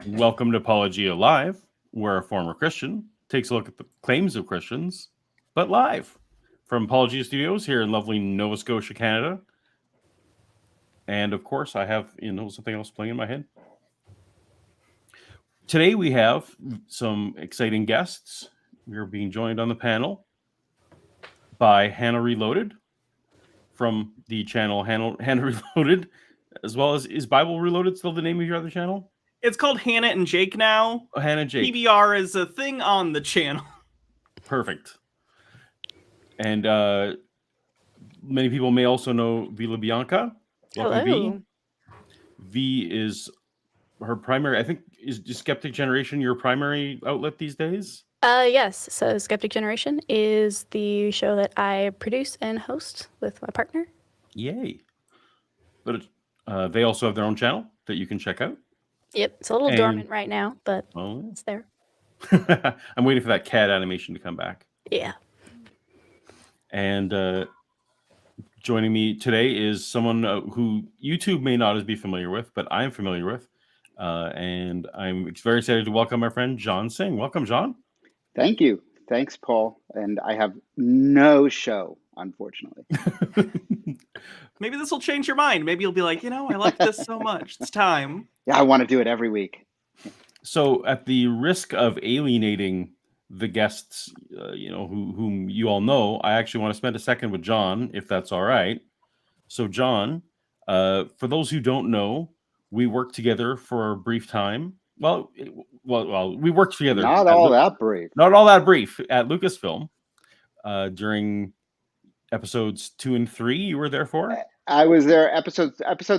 Welcome to Apologia Live, where a former Christian takes a look at the claims of Christians, but live from Apologia Studios here in lovely Nova Scotia, Canada. And of course, I have something else playing in my head. Today we have some exciting guests. We are being joined on the panel by Hannah Reloaded from the channel Hannah Reloaded, as well as is Bible Reloaded still the name of your other channel? It's called Hannah and Jake now. Oh, Hannah and Jake. PBR is a thing on the channel. Perfect. And many people may also know Vila Bianca. Hello. V is her primary, I think, is Skeptic Generation your primary outlet these days? Yes. So Skeptic Generation is the show that I produce and host with my partner. Yay. But they also have their own channel that you can check out. Yep. It's a little dormant right now, but it's there. I'm waiting for that cat animation to come back. Yeah. And joining me today is someone who YouTube may not be familiar with, but I'm familiar with. And I'm very excited to welcome my friend John Singh. Welcome, John. Thank you. Thanks, Paul. And I have no show, unfortunately. Maybe this will change your mind. Maybe you'll be like, I like this so much. It's time. Yeah, I want to do it every week. So at the risk of alienating the guests, whom you all know, I actually want to spend a second with John, if that's all right. So John, for those who don't know, we worked together for a brief time. Well, we worked together. Not all that brief at Lucasfilm during episodes 2 and 3. You were there for? I was there. Episode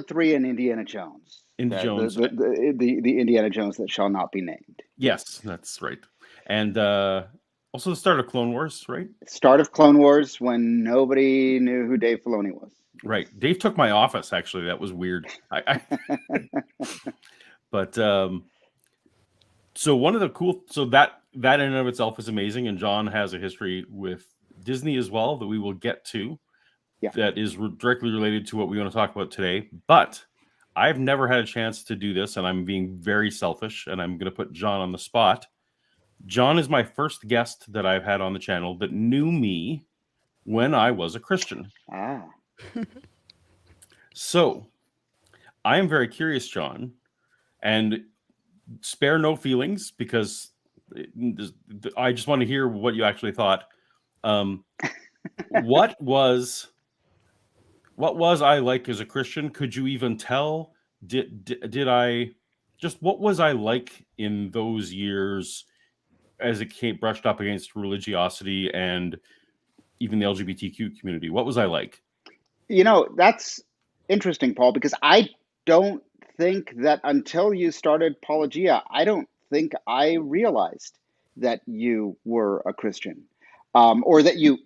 3 in Indiana Jones. The Indiana Jones that shall not be named. Yes, that's right. And also the start of Clone Wars, right? Start of Clone Wars when nobody knew who Dave Filoni was. Right. Dave took my office, actually. That was weird. But so one of the that in and of itself is amazing. And John has a history with Disney as well that we will get to. Yeah. That is directly related to what we want to talk about today. But I've never had a chance to do this, and I'm being very selfish, and I'm going to put John on the spot. John is my first guest that I've had on the channel that knew me when I was a Christian. Ah. So I am very curious, John, and spare no feelings because I just want to hear what you actually thought. What was I like as a Christian? Could you even tell? Did I just, what was I like in those years as it brushed up against religiosity and even the LGBTQ community? What was I like? That's interesting, Paul, because I don't think that until you started Apologia, I don't think I realized that you were a Christian. Or that you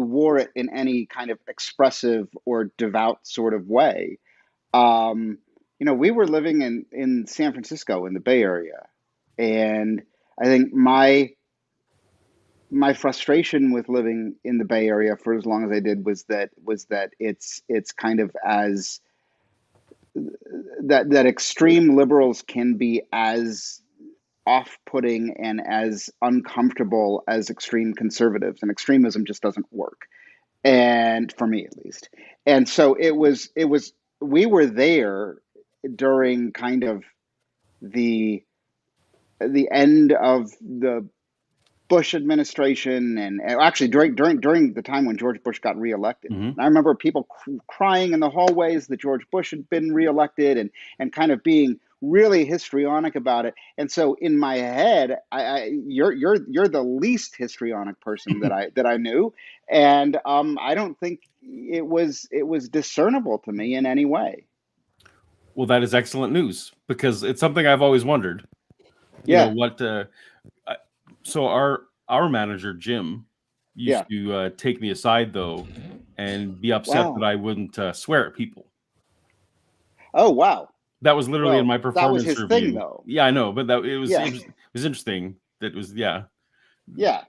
wore it in any kind of expressive or devout sort of way. We were living in San Francisco in the Bay Area, and I think my frustration with living in the Bay Area for as long as I did was that it's kind of as that extreme liberals can be as off-putting and as uncomfortable as extreme conservatives, and extremism just doesn't work, and for me at least. And so we were there during kind of the end of the Bush administration, and actually during the time when George Bush got reelected. Mm-hmm. And I remember people crying in the hallways that George Bush had been reelected, and kind of being really histrionic about it. And so in my head, you're the least histrionic person that I knew, and I don't think it was discernible to me in any way. Well, that is excellent news, because it's something I've always wondered. Yeah. So our manager Jim used to take me aside though, and be upset that I wouldn't swear at people. Oh wow. That was literally in my performance review. That was his review. thing, though. Yeah, I know, but it was interesting. That was Yeah.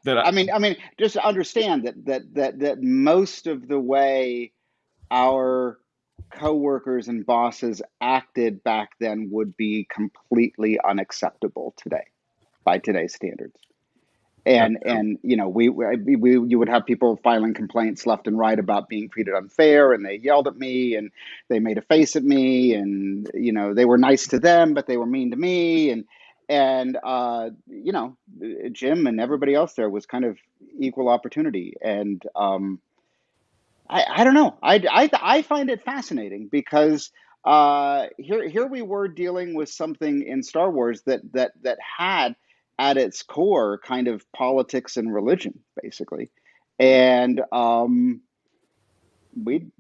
I mean, just understand that most of the way our coworkers and bosses acted back then would be completely unacceptable today by today's standards. And you know, we you would have people filing complaints left and right about being treated unfair, and they yelled at me and they made a face at me, and you know, they were nice to them but they were mean to me, and you know, Jim and everybody else there was kind of equal opportunity. And I don't know, I find it fascinating because here we were dealing with something in Star Wars that had at its core kind of politics and religion, basically. And we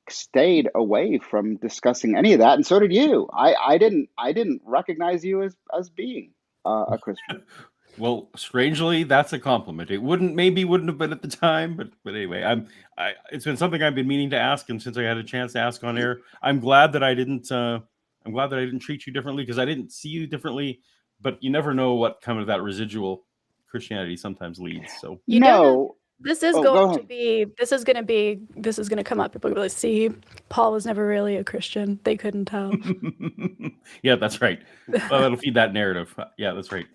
stayed away from discussing any of that, and so did you. I didn't recognize you as being a Christian. Well, strangely, that's a compliment. It wouldn't have been at the time, but anyway, it's been something I've been meaning to ask, and since I had a chance to ask on air, I'm glad that I didn't treat you differently, because I didn't see you differently. But you never know what kind of that residual Christianity sometimes leads. So You don't know. No, This is oh, going go to be. This is going to come up. People will be like, see, Paul was never really a Christian. They couldn't tell. yeah, that's right. Well, that'll feed that narrative. Yeah, that's right.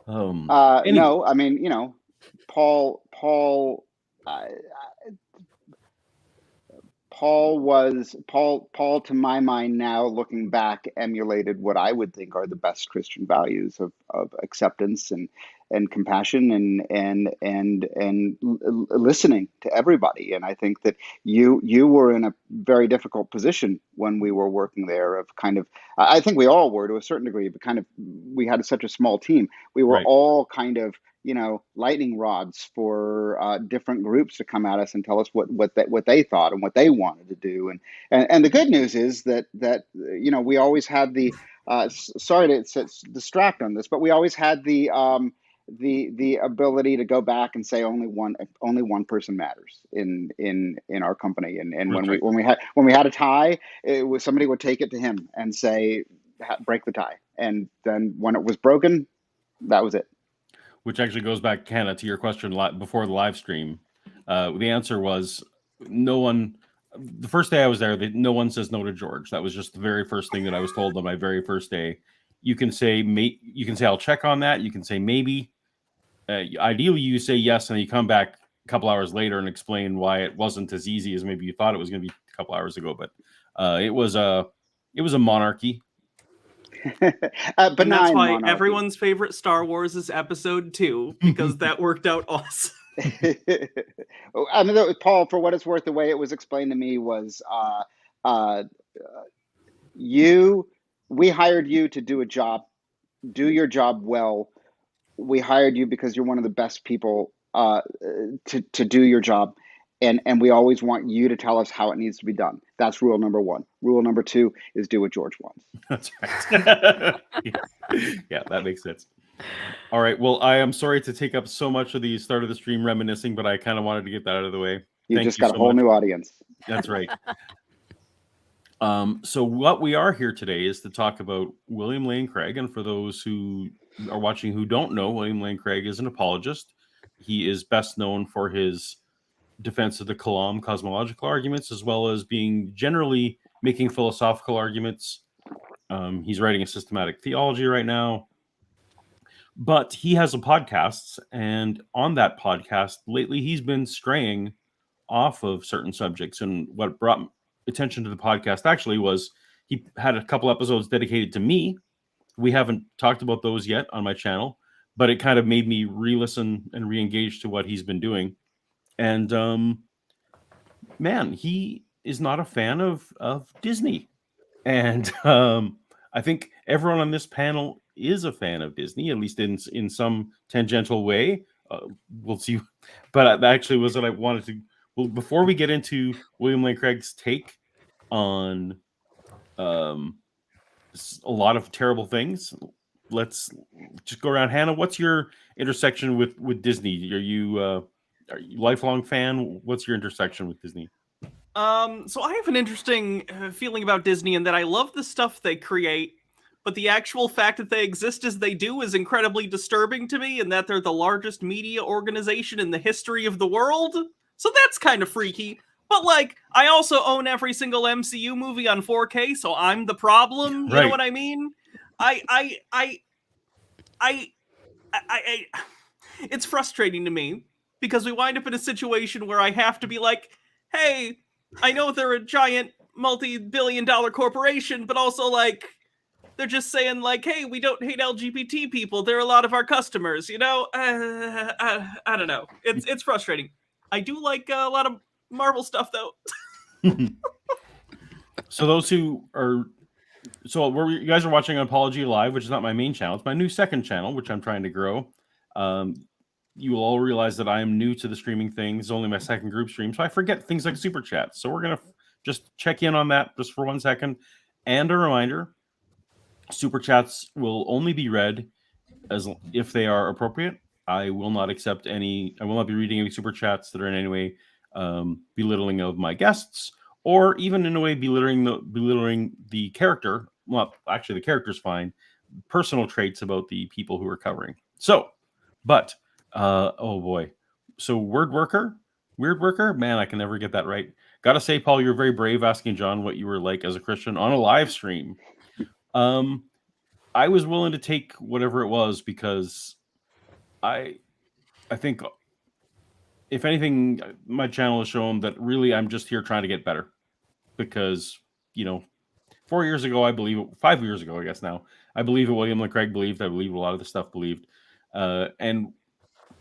No, I mean, you know, Paul Paul to my mind now, looking back, emulated what I would think are the best Christian values of acceptance and compassion and listening to everybody. And I think that you were in a very difficult position when we were working there, of kind of, I think we all were to a certain degree, but kind of, we had such a small team. We were Right. all kind of, you know, lightning rods for different groups to come at us and tell us what they thought and what they wanted to do. And the good news is that you know, we always had the sorry to distract on this, but we always had the ability to go back and say only one person matters in our company. And That's when we had a tie, it was, somebody would take it to him and say, break the tie. And then when it was broken, that was it. Which actually goes back, Hannah, to your question before the live stream. The answer was no one. The first day I was there, no one says no to George. That was just the very first thing that I was told on my very first day. You can say I'll check on that. You can say maybe. Ideally, you say yes, and then you come back a couple hours later and explain why it wasn't as easy as maybe you thought it was going to be a couple hours ago. But it was a monarchy. And that's why monarchy. everyone's favorite Star Wars is Episode 2, because that worked out awesome. I mean, Paul, for what it's worth, the way it was explained to me was, we hired you to do a job, do your job well. We hired you because you're one of the best people to do your job. And we always want you to tell us how it needs to be done. That's rule number 1. Rule number 2 is do what George wants. That's right. Yeah, that makes sense. All right. Well, I am sorry to take up so much of the start of the stream reminiscing, but I kind of wanted to get that out of the way. You just got a whole new audience. That's right. So what we are here today is to talk about William Lane Craig. And for those who are watching who don't know, William Lane Craig is an apologist. He is best known for his defense of the Kalam cosmological arguments, as well as being generally making philosophical arguments. He's writing a systematic theology right now. But he has a podcast, and on that podcast, lately he's been straying off of certain subjects. And what brought attention to the podcast actually was he had a couple episodes dedicated to me. We haven't talked about those yet on my channel, but it kind of made me re-listen and re-engage to what he's been doing. And man, he is not a fan of Disney. And I think everyone on this panel is a fan of Disney, at least in some tangential way. We'll see. But that actually was what I wanted to. Well, before we get into William Lane Craig's take on a lot of terrible things, let's just go around. Hannah, what's your intersection with Disney? Are you a lifelong fan? What's your intersection with Disney? So I have an interesting feeling about Disney in that I love the stuff they create, but the actual fact that they exist as they do is incredibly disturbing to me, and that they're the largest media organization in the history of the world. So that's kind of freaky. But like, I also own every single MCU movie on 4K, so I'm the problem. You know Right. what I mean? I it's frustrating to me because we wind up in a situation where I have to be like, hey, I know they're a giant multi-billion-dollar corporation, but also like they're just saying like, hey, we don't hate LGBT people. They're a lot of our customers, you know? I don't know. It's frustrating. I do like a lot of Marvel stuff though. So those who are, you guys are watching Apology Live, which is not my main channel. It's my new second channel, which I'm trying to grow. You will all realize that I am new to the streaming thing. It's only my second group stream, so I forget things like super chats. So we're gonna just check in on that just for 1 second. And a reminder: super chats will only be read if they are appropriate. I will not accept any. I will not be reading any super chats that are in any way belittling of my guests, or even in a way belittling the character. Well, actually, the character's fine. Personal traits about the people who are covering. So, but oh boy. So weird worker, man, I can never get that right. Gotta say, Paul, you're very brave asking John what you were like as a Christian on a live stream. I was willing to take whatever it was because I think if anything, my channel has shown that really I'm just here trying to get better because, 4 years ago, 5 years ago, I guess now, I believe what William LaCraig believed. I believe a lot of the stuff believed. And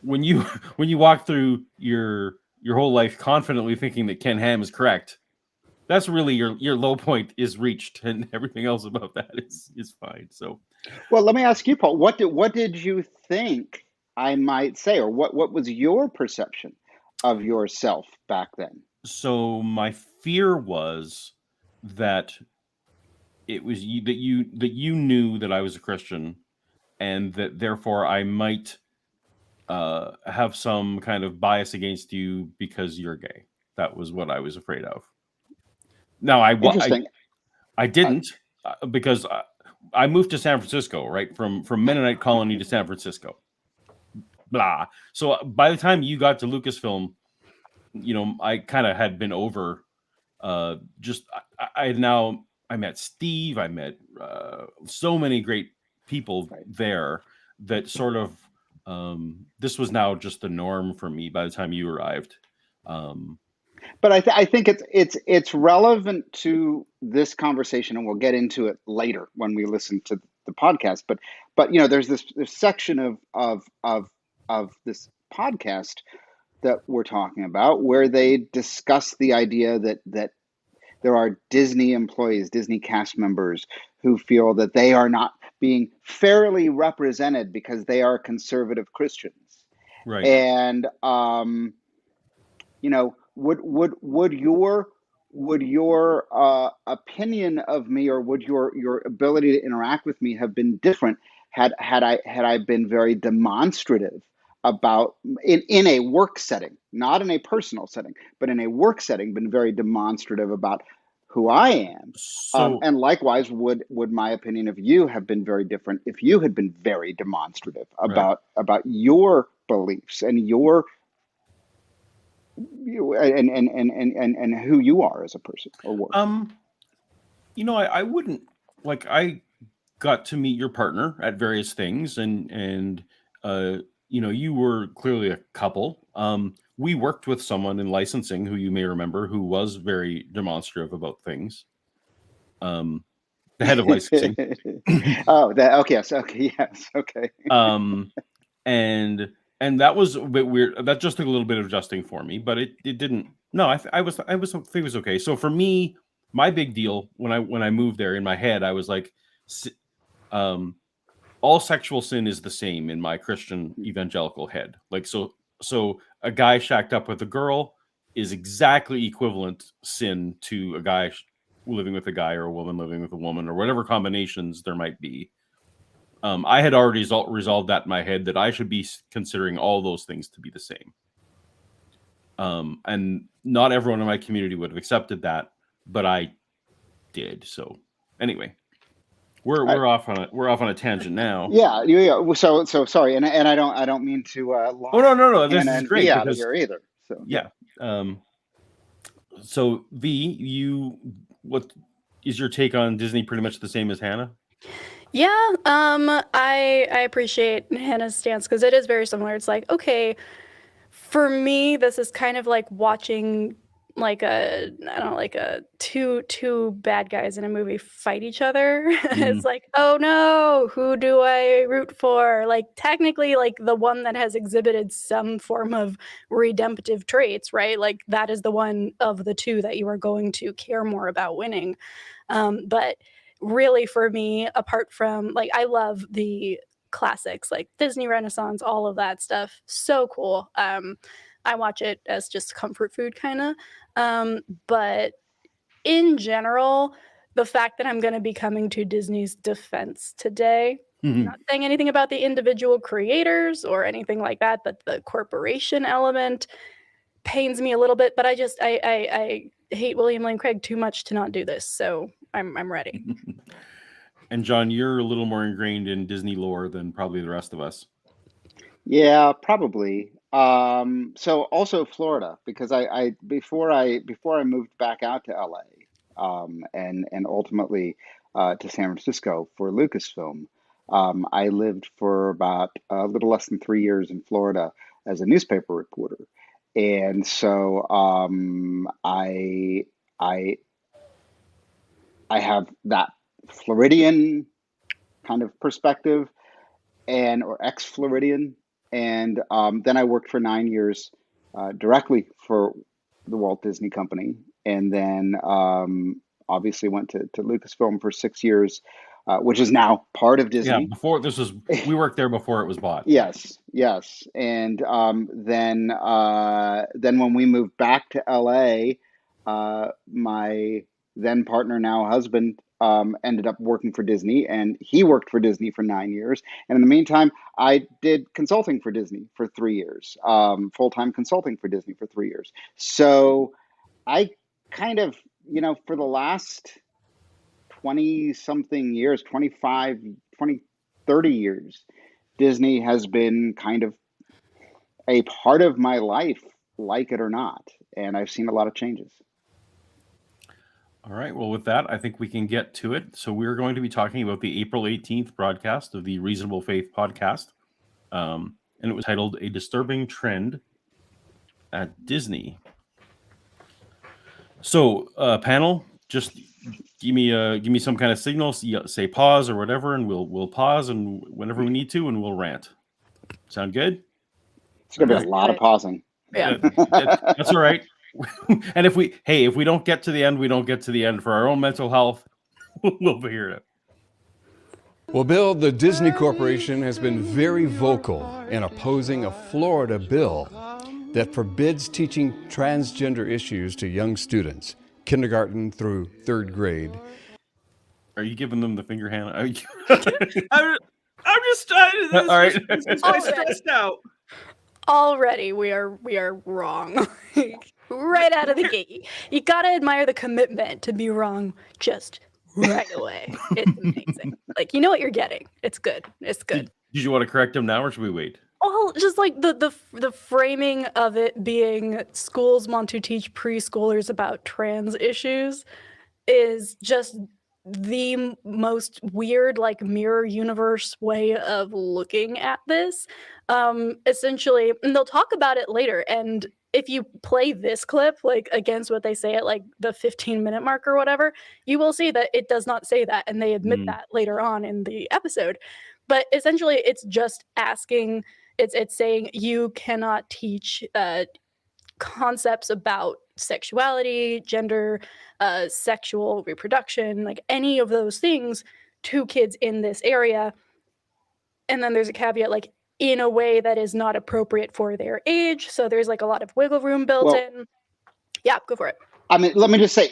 when you walk through your whole life confidently thinking that Ken Ham is correct, that's really your low point is reached, and everything else about that is fine. So, well, let me ask you, Paul. What did you think I might say, or what was your perception of yourself back then? So my fear was that it was that you knew that I was a Christian, and that therefore I might have some kind of bias against you because you're gay. That was what I was afraid of. Now I didn't because I moved to San Francisco, right, from Mennonite colony to San Francisco. Blah. So by the time you got to Lucasfilm, I kind of had been over. I met Steve. I met so many great people there that sort of this was now just the norm for me by the time you arrived. But I think it's relevant to this conversation, and we'll get into it later when we listen to the podcast. But there's this section of this podcast that we're talking about where they discuss the idea that there are Disney employees, Disney cast members who feel that they are not being fairly represented because they are conservative Christians. Right. And would your opinion of me, or would your ability to interact with me have been different had I been very demonstrative about in a work setting, not in a personal setting, but in a work setting, been very demonstrative about who I am? So, and likewise, would my opinion of you have been very different if you had been very demonstrative about your beliefs and your and who you are as a person or work? I wouldn't like. I got to meet your partner at various things, and you were clearly a couple. We worked with someone in licensing who you may remember, who was very demonstrative about things. The head of licensing. Okay. And that was a bit weird. That just took a little bit of adjusting for me, but it didn't. No, I think it was okay. So for me, my big deal when I moved there, in my head, I was like, all sexual sin is the same in my Christian evangelical head. Like, so a guy shacked up with a girl is exactly equivalent sin to a guy living with a guy, or a woman living with a woman, or whatever combinations there might be. I had already resolved that in my head, that I should be considering all those things to be the same. And not everyone in my community would have accepted that, but I did. So anyway, we're off on a tangent now. Yeah. So sorry, and I don't mean to. Oh no! This is great. Out of here either. So yeah. So what is your take on Disney? Pretty much the same as Hannah. Yeah, I appreciate Hannah's stance because it is very similar. It's like, okay, for me, this is kind of like watching like I don't know, like two bad guys in a movie fight each other. It's like, oh no, who do I root for? Like technically, like the one that has exhibited some form of redemptive traits, right? Like that is the one of the two that you are going to care more about winning. But really for me, apart from like I love the classics like Disney Renaissance, all of that stuff. So cool. I watch it as just comfort food kind of. But in general, the fact that I'm going to be coming to Disney's defense today, not saying anything about the individual creators or anything like that, but the corporation element pains me a little bit. But I hate William Lane Craig too much to not do this. So I'm ready. And John, you're a little more ingrained in Disney lore than probably the rest of us. Yeah, probably. So also Florida, because I before I moved back out to LA, and ultimately to San Francisco for Lucasfilm, I lived for about a little less than 3 years in Florida as a newspaper reporter, and so I I have that Floridian kind of perspective or ex-Floridian, and then I worked for 9 years directly for the Walt Disney Company, and then obviously went to Lucasfilm for 6 years, which is now part of Yeah, Disney. we worked there before it was bought. Yes, and then when we moved back to LA, my then partner, now husband, ended up working for Disney, and he worked for Disney for 9 years. And in the meantime, I did consulting for Disney for 3 years, full-time consulting for Disney for 3 years. So I kind of, for the last 20 something years, 25, 20, 30 years, Disney has been kind of a part of my life, like it or not. And I've seen a lot of changes. All right. Well, with that, I think we can get to it. So we're going to be talking about the April 18th broadcast of the Reasonable Faith podcast. And it was titled A Disturbing Trend at Disney. So panel, just give me some kind of signal, say pause or whatever, and we'll pause and whenever we need to, and we'll rant. Sound good? It's going to be a lot of pausing. Yeah. That's all right. And if we don't get to the end, we don't get to the end. For our own mental health, we'll figure it out. Well, Bill, the Disney Corporation has been very vocal in opposing a Florida bill that forbids teaching transgender issues to young students, kindergarten through 3rd grade. Are you giving them the finger, Hannah? I'm just all right. I'm stressed out. Already we are wrong. Right out of the gate. You gotta admire the commitment to be wrong just right away. It's amazing. Like, you know what you're getting. It's good. It's good. Did you want to correct him now, or should we wait? Well, just like the framing of it being schools want to teach preschoolers about trans issues is just the most weird, like, mirror universe way of looking at this. Essentially, and they'll talk about it later, and if you play this clip, like, against what they say at, like, the 15-minute mark or whatever, you will see that it does not say that, and they admit that later on in the episode. But essentially, it's just asking, it's saying you cannot teach concepts about sexuality, gender, sexual reproduction, like any of those things to kids in this area. And then there's a caveat, like, in a way that is not appropriate for their age. So there's like a lot of wiggle room built in. Yeah, go for it. I mean, let me just say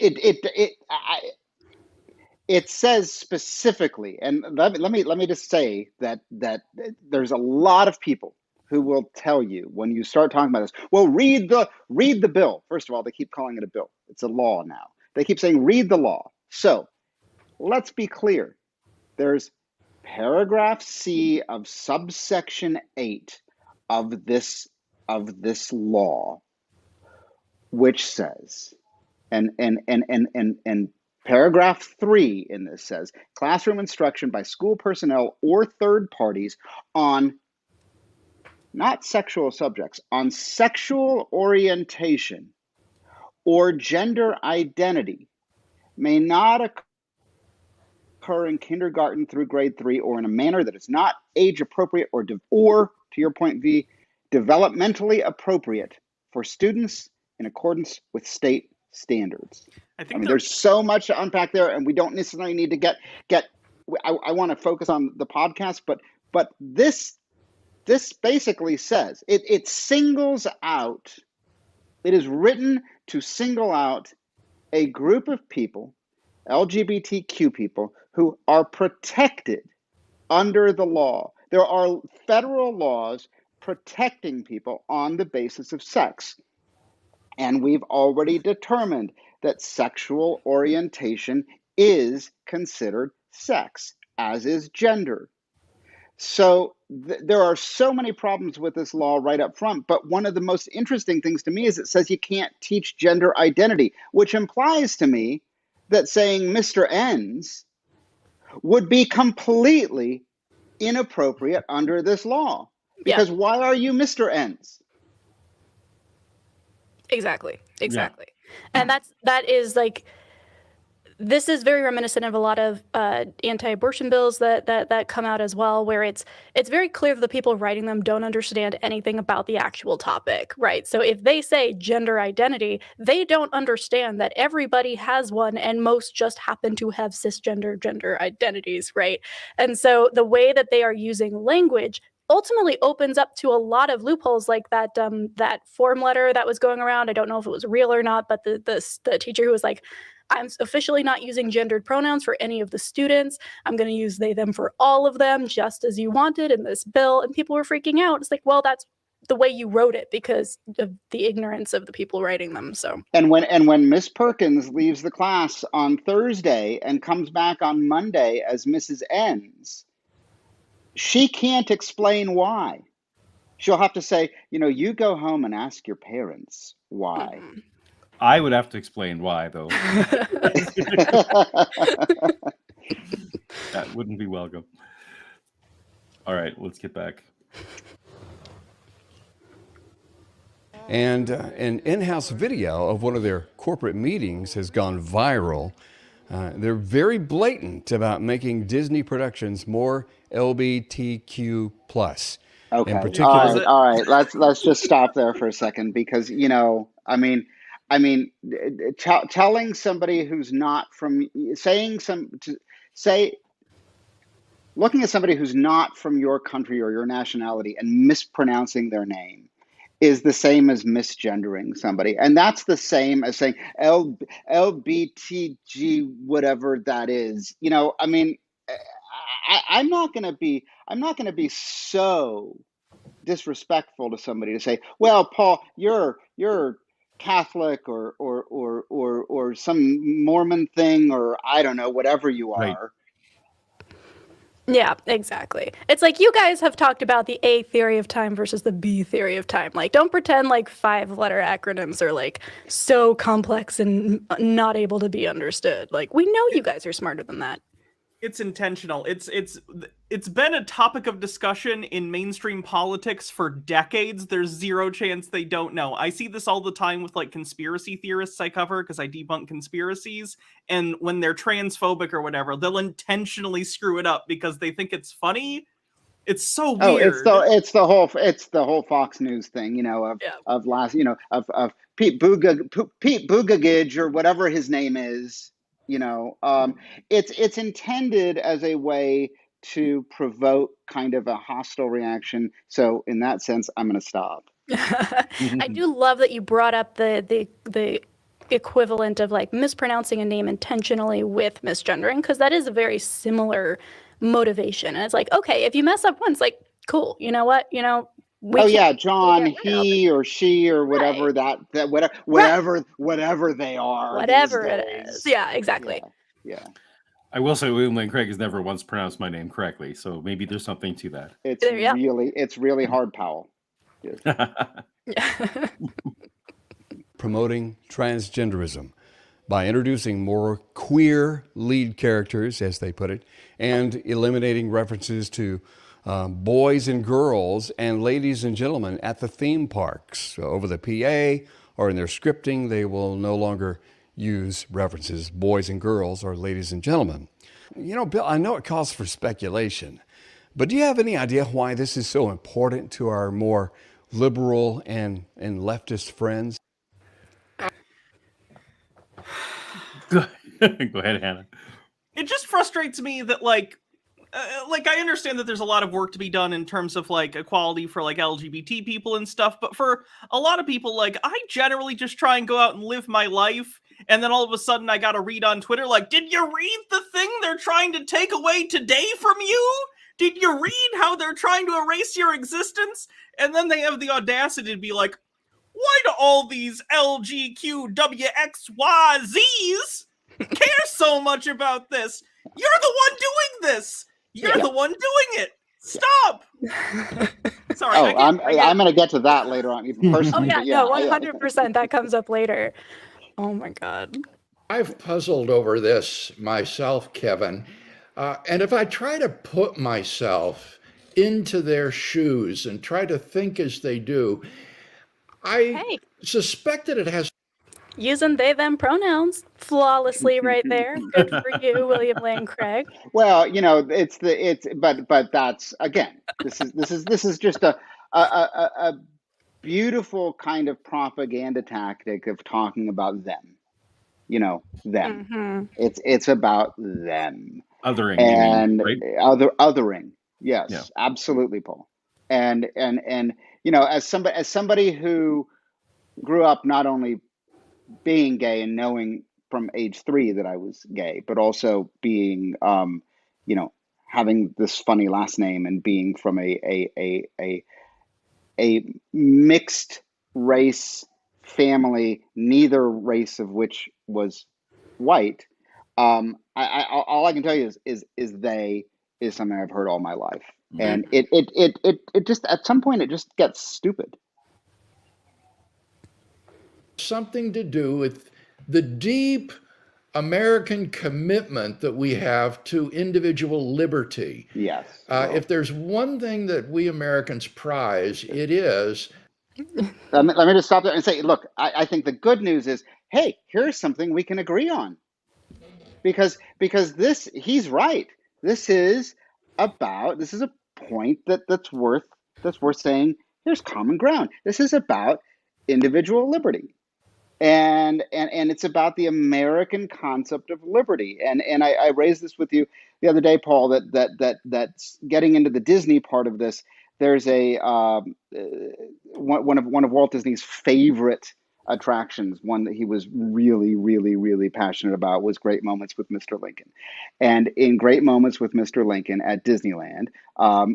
it says specifically, and let me just say that there's a lot of people who will tell you when you start talking about this, well, read the bill. First of all, they keep calling it a bill. It's a law now. They keep saying read the law. So let's be clear. There's paragraph C of subsection 8 of this law, which says And paragraph 3 in this says classroom instruction by school personnel or third parties on not sexual subjects, on sexual orientation or gender identity may not occur in kindergarten through grade 3 or in a manner that is not age appropriate or to your point, V, developmentally appropriate for students in accordance with state standards. I I think mean, there's so much to unpack there, and we don't necessarily need to get. I want to focus on the podcast, but this basically says it singles out. It is written to single out a group of people, LGBTQ people, who are protected under the law. There are federal laws protecting people on the basis of sex. And we've already determined that sexual orientation is considered sex, as is gender. So there are so many problems with this law right up front. But one of the most interesting things to me is it says you can't teach gender identity, which implies to me that saying Mr. N's would be completely inappropriate under this law. Because why are you Mr. N's? Exactly. And that is like, this is very reminiscent of a lot of anti-abortion bills that come out as well, where it's very clear that the people writing them don't understand anything about the actual topic, right? So if they say gender identity, they don't understand that everybody has one, and most just happen to have cisgender gender identities, right? And so the way that they are using language ultimately opens up to a lot of loopholes, like that form letter that was going around. I don't know if it was real or not, but the teacher who was like, I'm officially not using gendered pronouns for any of the students. I'm going to use they, them for all of them, just as you wanted in this bill. And people were freaking out. It's like, well, that's the way you wrote it because of the ignorance of the people writing them. So, and when Miss Perkins leaves the class on Thursday and comes back on Monday as Mrs. N's, she can't explain why. She'll have to say, you go home and ask your parents why. Mm-hmm. I would have to explain why, though. That wouldn't be welcome. All right, let's get back. And an in-house video of one of their corporate meetings has gone viral. They're very blatant about making Disney productions more LGBTQ plus. Okay. In particular, All right. Let's just stop there for a second because telling somebody who's not from looking at somebody who's not from your country or your nationality and mispronouncing their name is the same as misgendering somebody, and that's the same as saying LBTG whatever that is. I'm not going to be so disrespectful to somebody to say, well, Paul, you're Catholic or some Mormon thing, or I don't know, whatever you are. Right. Yeah, exactly. It's like you guys have talked about the A theory of time versus the B theory of time. Like, don't pretend like 5-letter acronyms are like so complex and not able to be understood. Like, we know you guys are smarter than that. It's intentional. It's been a topic of discussion in mainstream politics for decades. There's zero chance they don't know. I see this all the time with like conspiracy theorists I cover because I debunk conspiracies. And when they're transphobic or whatever, they'll intentionally screw it up because they think it's funny. It's so weird. It's the whole Fox News thing, of Pete Buttigieg or whatever his name is. It's intended as a way to provoke kind of a hostile reaction. So in that sense, I'm going to stop. I do love that you brought up the equivalent of like mispronouncing a name intentionally with misgendering, because that is a very similar motivation. And it's like, okay, if you mess up once, like, cool, you know what, John, he or she or whatever, right. whatever they are, whatever it is. Yeah, exactly. Yeah. I will say William Lane Craig has never once pronounced my name correctly, so maybe there's something to that. It's really hard, Powell. Promoting transgenderism. by introducing more queer lead characters, as they put it, and eliminating references to boys and girls and ladies and gentlemen at the theme parks. So over the PA or in their scripting, they will no longer use references boys and girls or ladies and gentlemen. You know, Bill, I know it calls for speculation, but do you have any idea why this is so important to our more liberal and leftist friends? Go ahead, Hannah. It just frustrates me that like I understand that there's a lot of work to be done in terms of like equality for like LGBT people and stuff, but for a lot of people, like I generally just try and go out and live my life, and then all of a sudden I gotta read on Twitter like, did you read the thing they're trying to take away today from you? Did you read how they're trying to erase your existence? And then they have the audacity to be like, why do all these LGQWXYZs care so much about this? You're the one doing this. You're the one doing it. Stop. Sorry. Oh, I'm going to get to that later on, even personally. Oh yeah, no, 100%. That comes up later. Oh my God. I've puzzled over this myself, Kevin. And if I try to put myself into their shoes and try to think as they do, I suspect that it has. Using they them pronouns flawlessly right there. Good for you, William Lane Craig. Well, you know, but that's, again, this is just a beautiful kind of propaganda tactic of talking about them. You know, them. Mm-hmm. It's about them. Othering, and you mean, right? Othering. Yes, absolutely, Paul. And you know, as somebody who grew up not only being gay and knowing from age 3 that I was gay, but also being, you know, having this funny last name and being from a mixed race family, neither race of which was white. All I can tell you is they is something I've heard all my life, and it just at some point it just gets stupid. Something to do with the deep American commitment that we have to individual liberty. Yes. If there's one thing that we Americans prize, it is. Let me just stop there and say, look, I think the good news is, hey, here's something we can agree on. Because this, he's right. This is a point that's worth saying, here's common ground. This is about individual liberty. And it's about the American concept of liberty. And I raised this with you the other day, Paul, that's getting into the Disney part of this. There's a one of Walt Disney's favorite attractions, one that he was really, really, really passionate about, was Great Moments with Mr. Lincoln. And in Great Moments with Mr. Lincoln at Disneyland,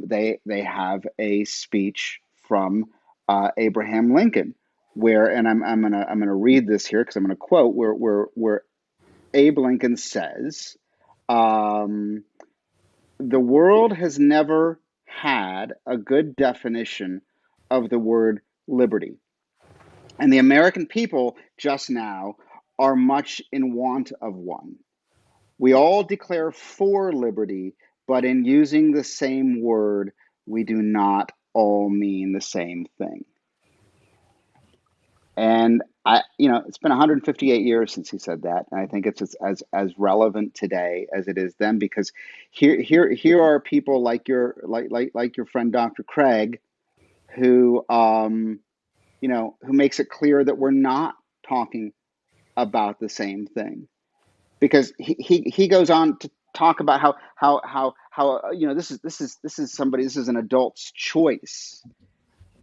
they have a speech from Abraham Lincoln, where, and I'm gonna read this here because I'm gonna quote where Abe Lincoln says, "The world has never had a good definition of the word liberty, and the American people just now are much in want of one. We all declare for liberty, but in using the same word, we do not all mean the same thing." And it's been 158 years since he said that, and I think it's as relevant today as it is then, because here are people like your friend Dr. Craig, who who makes it clear that we're not talking about the same thing, because he goes on to talk about how this is an adult's choice.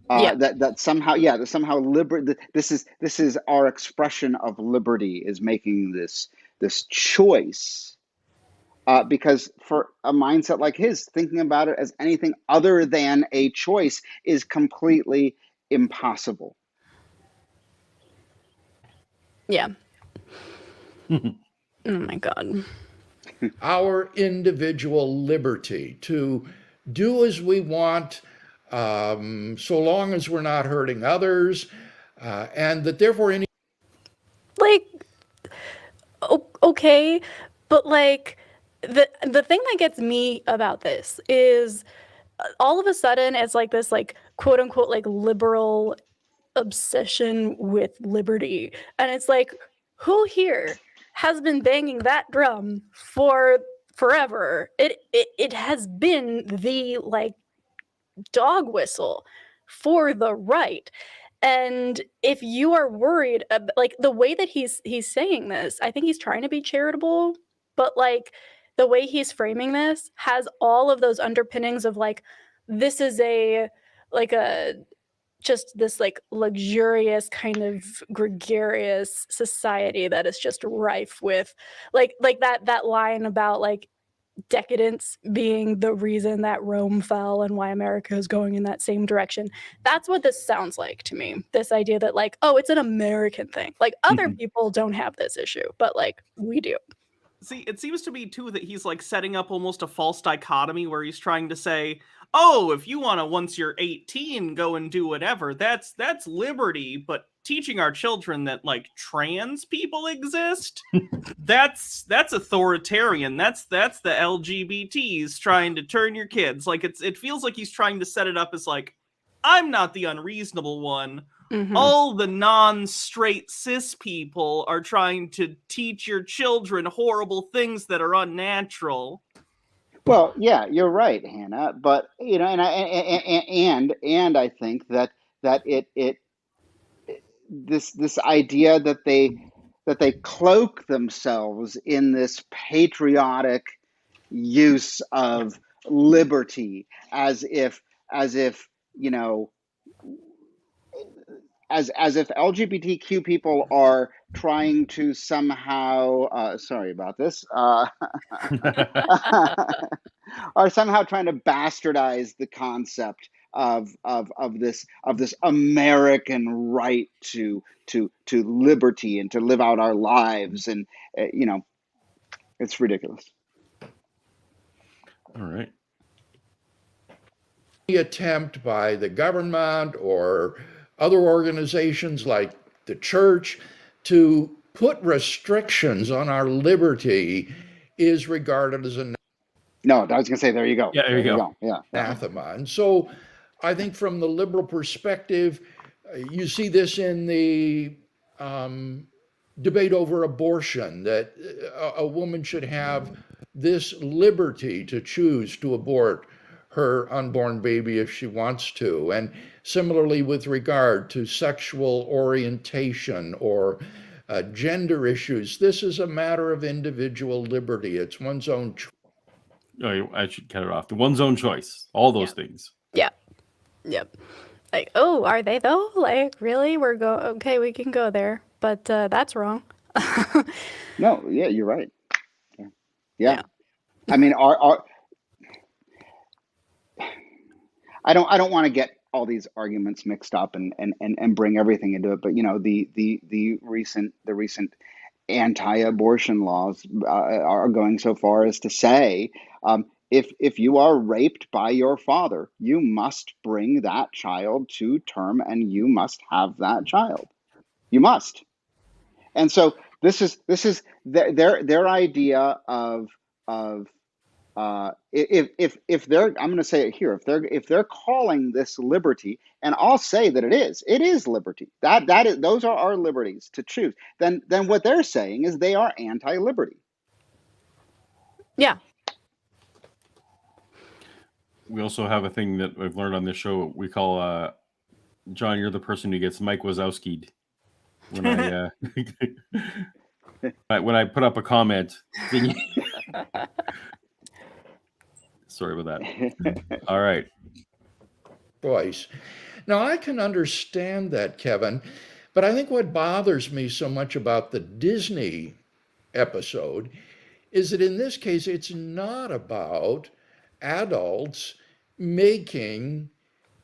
That somehow this is our expression of liberty, is making this choice, because for a mindset like his, thinking about it as anything other than a choice is completely impossible. Yeah. Oh my God. Our individual liberty to do as we want, so long as we're not hurting others, and that therefore any. Like, okay, but like the thing that gets me about this is all of a sudden it's like this like quote unquote like liberal obsession with liberty, and it's like, who here has been banging that drum for forever? It has been the like dog whistle for the right. And if you are worried about, like, the way that he's saying this, I think he's trying to be charitable, but like the way he's framing this has all of those underpinnings of like, this is a like a just this like luxurious kind of gregarious society that is just rife with like that line about like decadence being the reason that Rome fell and why America is going in that same direction. That's what this sounds like to me. This idea that like, oh, it's an American thing. Like other people don't have this issue, but like we do. See, it seems to me too that he's like setting up almost a false dichotomy where he's trying to say, "Oh, if you want to once you're 18 go and do whatever, that's liberty, but teaching our children that like trans people exist, that's authoritarian. That's the LGBTs trying to turn your kids." Like it feels like he's trying to set it up as like, I'm not the unreasonable one. All the non-straight cis people are trying to teach your children horrible things that are unnatural. Well, yeah, you're right, Hannah. But you know, and I think that it this idea that they cloak themselves in this patriotic use of liberty as if you know as if LGBTQ people are trying to somehow sorry about this are somehow trying to bastardize the concept of this American right to liberty and to live out our lives, and you know, it's ridiculous. All right. The attempt by the government or other organizations like the church to put restrictions on our liberty is regarded as a No, I was going to say, there you go. Yeah, there you go. Yeah. anathema. And so I think from the liberal perspective, you see this in the debate over abortion, that a woman should have this liberty to choose to abort her unborn baby if she wants to. And similarly with regard to sexual orientation or gender issues, this is a matter of individual liberty. It's one's own choice. Oh, I should cut it off. The one's own choice. All those things. Yeah. Yep. Like, oh, are they though? Like, really? Okay, we can go there, but that's wrong. No, yeah, you're right. Yeah. I mean, I don't want to get all these arguments mixed up and bring everything into it, but you know, the recent anti-abortion laws are going so far as to say, if you are raped by your father, you must bring that child to term and you must have that child. You must. And so this is their idea of if they're, I'm going to say it here, if they're calling this liberty, and I'll say that it is liberty, that is, those are our liberties to choose, then what they're saying is they are anti-liberty. Yeah. We also have a thing that we've learned on this show. We call John, you're the person who gets Mike Wazowski'd when I when I put up a comment. Sorry about that. All right. Voice. Now, I can understand that, Kevin, but I think what bothers me so much about the Disney episode is that in this case, it's not about adults making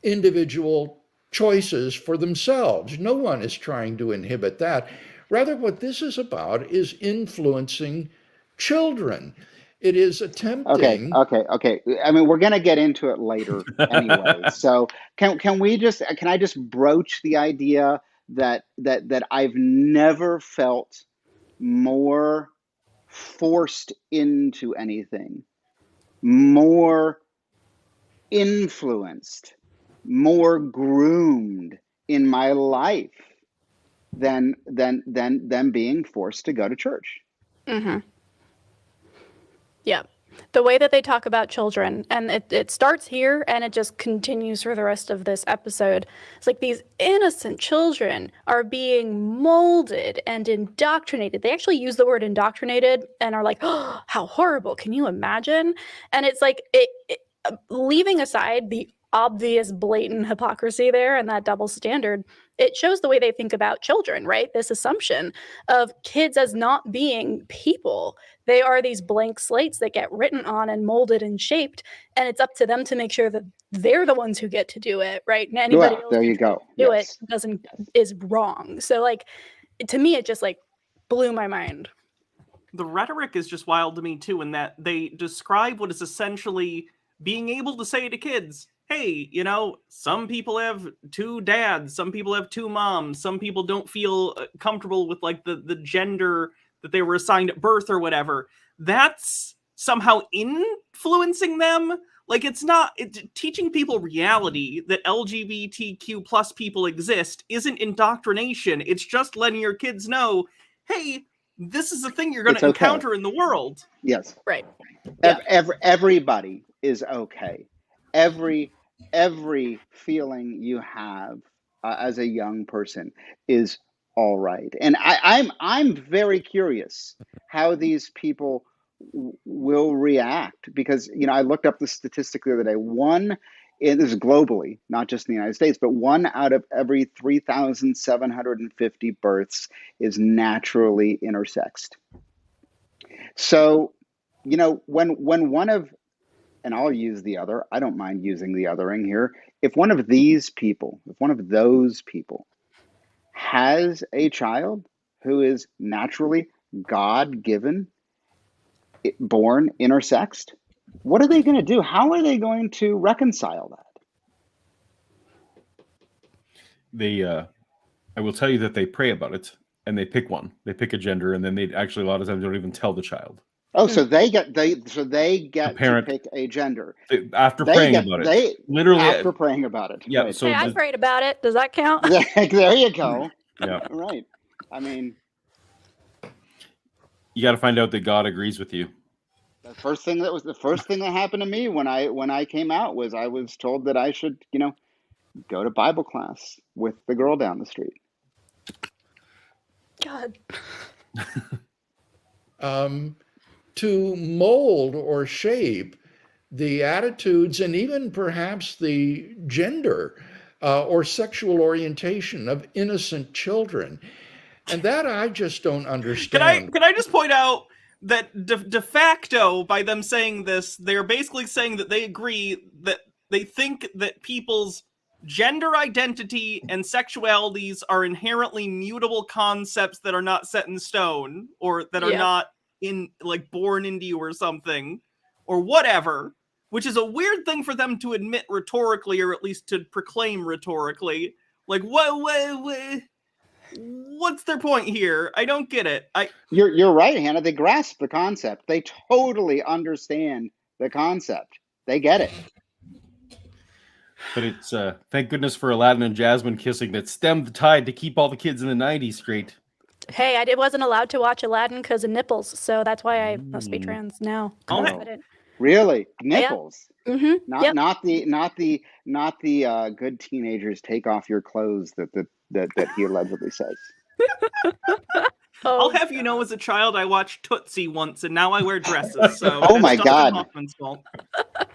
individual choices for themselves. No one is trying to inhibit that. Rather, what this is about is influencing children. It is attempting. Okay. I mean, we're going to get into it later anyway. So can I just broach the idea that I've never felt more forced into anything, more influenced, more groomed in my life than being forced to go to church. Mm-hmm. Yeah. The way that they talk about children, and it starts here and it just continues for the rest of this episode. It's like these innocent children are being molded and indoctrinated. They actually use the word indoctrinated and are like, oh, how horrible. Can you imagine? And it's like, leaving aside the obvious blatant hypocrisy there and that double standard, it shows the way they think about children, right? This assumption of kids as not being people. They are these blank slates that get written on and molded and shaped, and it's up to them to make sure that they're the ones who get to do it, right? And anybody else There you who tries go. to do Yes. it is wrong. So like, to me, it just like blew my mind. The rhetoric is just wild to me too, in that they describe what is essentially being able to say to kids, hey, you know, some people have two dads, some people have two moms, some people don't feel comfortable with like the gender that they were assigned at birth or whatever. That's somehow influencing them. Like, it's not teaching people reality that LGBTQ plus people exist isn't indoctrination. It's just letting your kids know, hey, this is a thing you're going to encounter in the world. Yes. Right. Yeah. Everybody is okay. Every feeling you have as a young person is all right. And I'm very curious how these people will react, because I looked up the statistic the other day. This is globally, not just in the United States, but 1 out of every 3,750 births is naturally intersexed. So, when one of, and I'll use the other, I don't mind using the othering here. If one of those people has a child who is naturally God-given, born intersexed, what are they going to do? How are they going to reconcile that? I will tell you that they pray about it and they pick one. They pick a gender, and then they actually a lot of times don't even tell the child. Oh, so they get The parent, to pick a gender after praying about it. Literally after praying about it. Yeah. Right. So Hey, I prayed about it. Does that count? There you go. Yeah. Right. I mean, you got to find out that God agrees with you. the first thing that happened to me when I came out was I was told that I should, go to Bible class with the girl down the street. God. To mold or shape the attitudes and even perhaps the gender or sexual orientation of innocent children. And that I just don't understand. Can I just point out that de facto, by them saying this, they're basically saying that they agree that they think that people's gender identity and sexualities are inherently mutable concepts that are not set in stone, or that are not born into you or something, or whatever, which is a weird thing for them to admit rhetorically, or at least to proclaim rhetorically. Like, what's their point here? I don't get it. You're right, Hannah. They grasp the concept. They totally understand the concept. They get it. But it's thank goodness for Aladdin and Jasmine kissing that stemmed the tide to keep all the kids in the 90s straight. Hey, I wasn't allowed to watch Aladdin because of nipples, so that's why I must be trans now. Really? Nipples? Yeah. Mm-hmm. Not the good teenagers take off your clothes that he allegedly says. I'll have you know, as a child, I watched Tootsie once, and now I wear dresses. So oh my Dustin God! Hoffman's fault.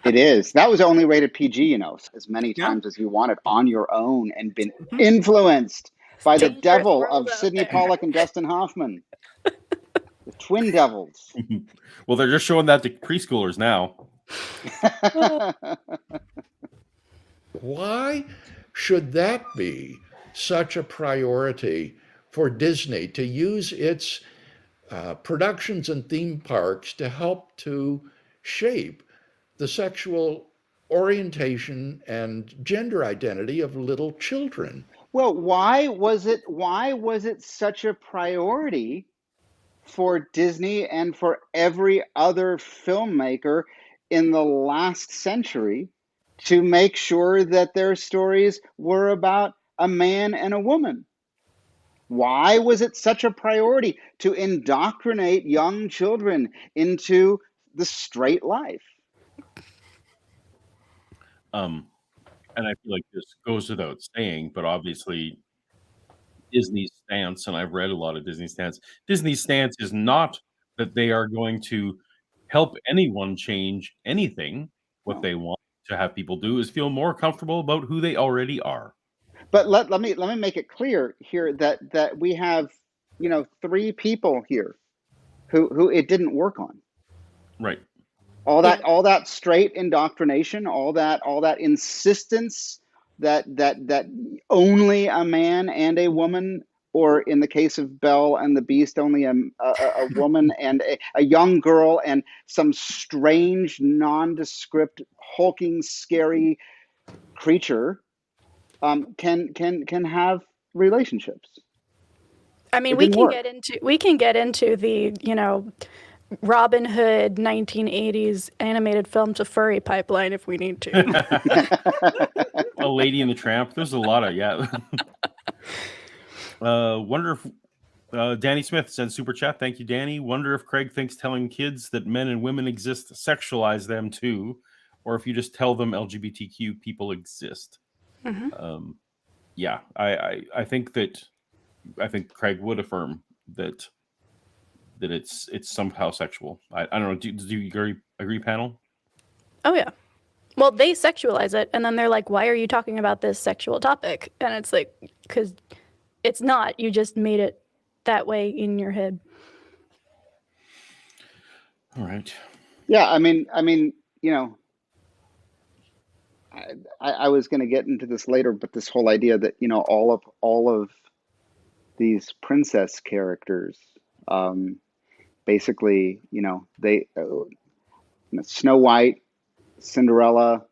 It is. That was only rated PG, as many times as you wanted on your own, and been influenced by the devil of Sidney Pollack and Dustin Hoffman, the twin devils. Well, they're just showing that to preschoolers now. Why should that be such a priority for Disney to use its productions and theme parks to help to shape the sexual orientation and gender identity of little children? Well, why was it such a priority for Disney and for every other filmmaker in the last century to make sure that their stories were about a man and a woman. Why was it such a priority to indoctrinate young children into the straight life? And I feel like this goes without saying, but obviously Disney's stance, and I've read a lot of Disney's stance is not that they are going to help anyone change anything. What they want to have people do is feel more comfortable about who they already are. But let me make it clear here that we have, 3 people here who it didn't work on. Right. All that straight indoctrination, all that insistence that only a man and a woman, or in the case of Belle and the Beast, only a woman and a young girl and some strange, nondescript, hulking, scary creature can have relationships. I mean, It we didn't can work. get into the, Robin Hood 1980s animated film to furry pipeline if we need to. A Lady and the Tramp. There's a lot of wonder if Danny Smith sends super chat. Thank you, Danny. Wonder if Craig thinks telling kids that men and women exist sexualize them too, or if you just tell them LGBTQ people exist. Mm-hmm. I think Craig would affirm that it's somehow sexual. I don't know. Do you agree, panel? Oh yeah. Well, they sexualize it, and then they're like, "Why are you talking about this sexual topic?" And it's like, because it's not. You just made it that way in your head. All right. Yeah, I mean, I was going to get into this later, but this whole idea that all of these princess characters, basically, they Snow White, Cinderella,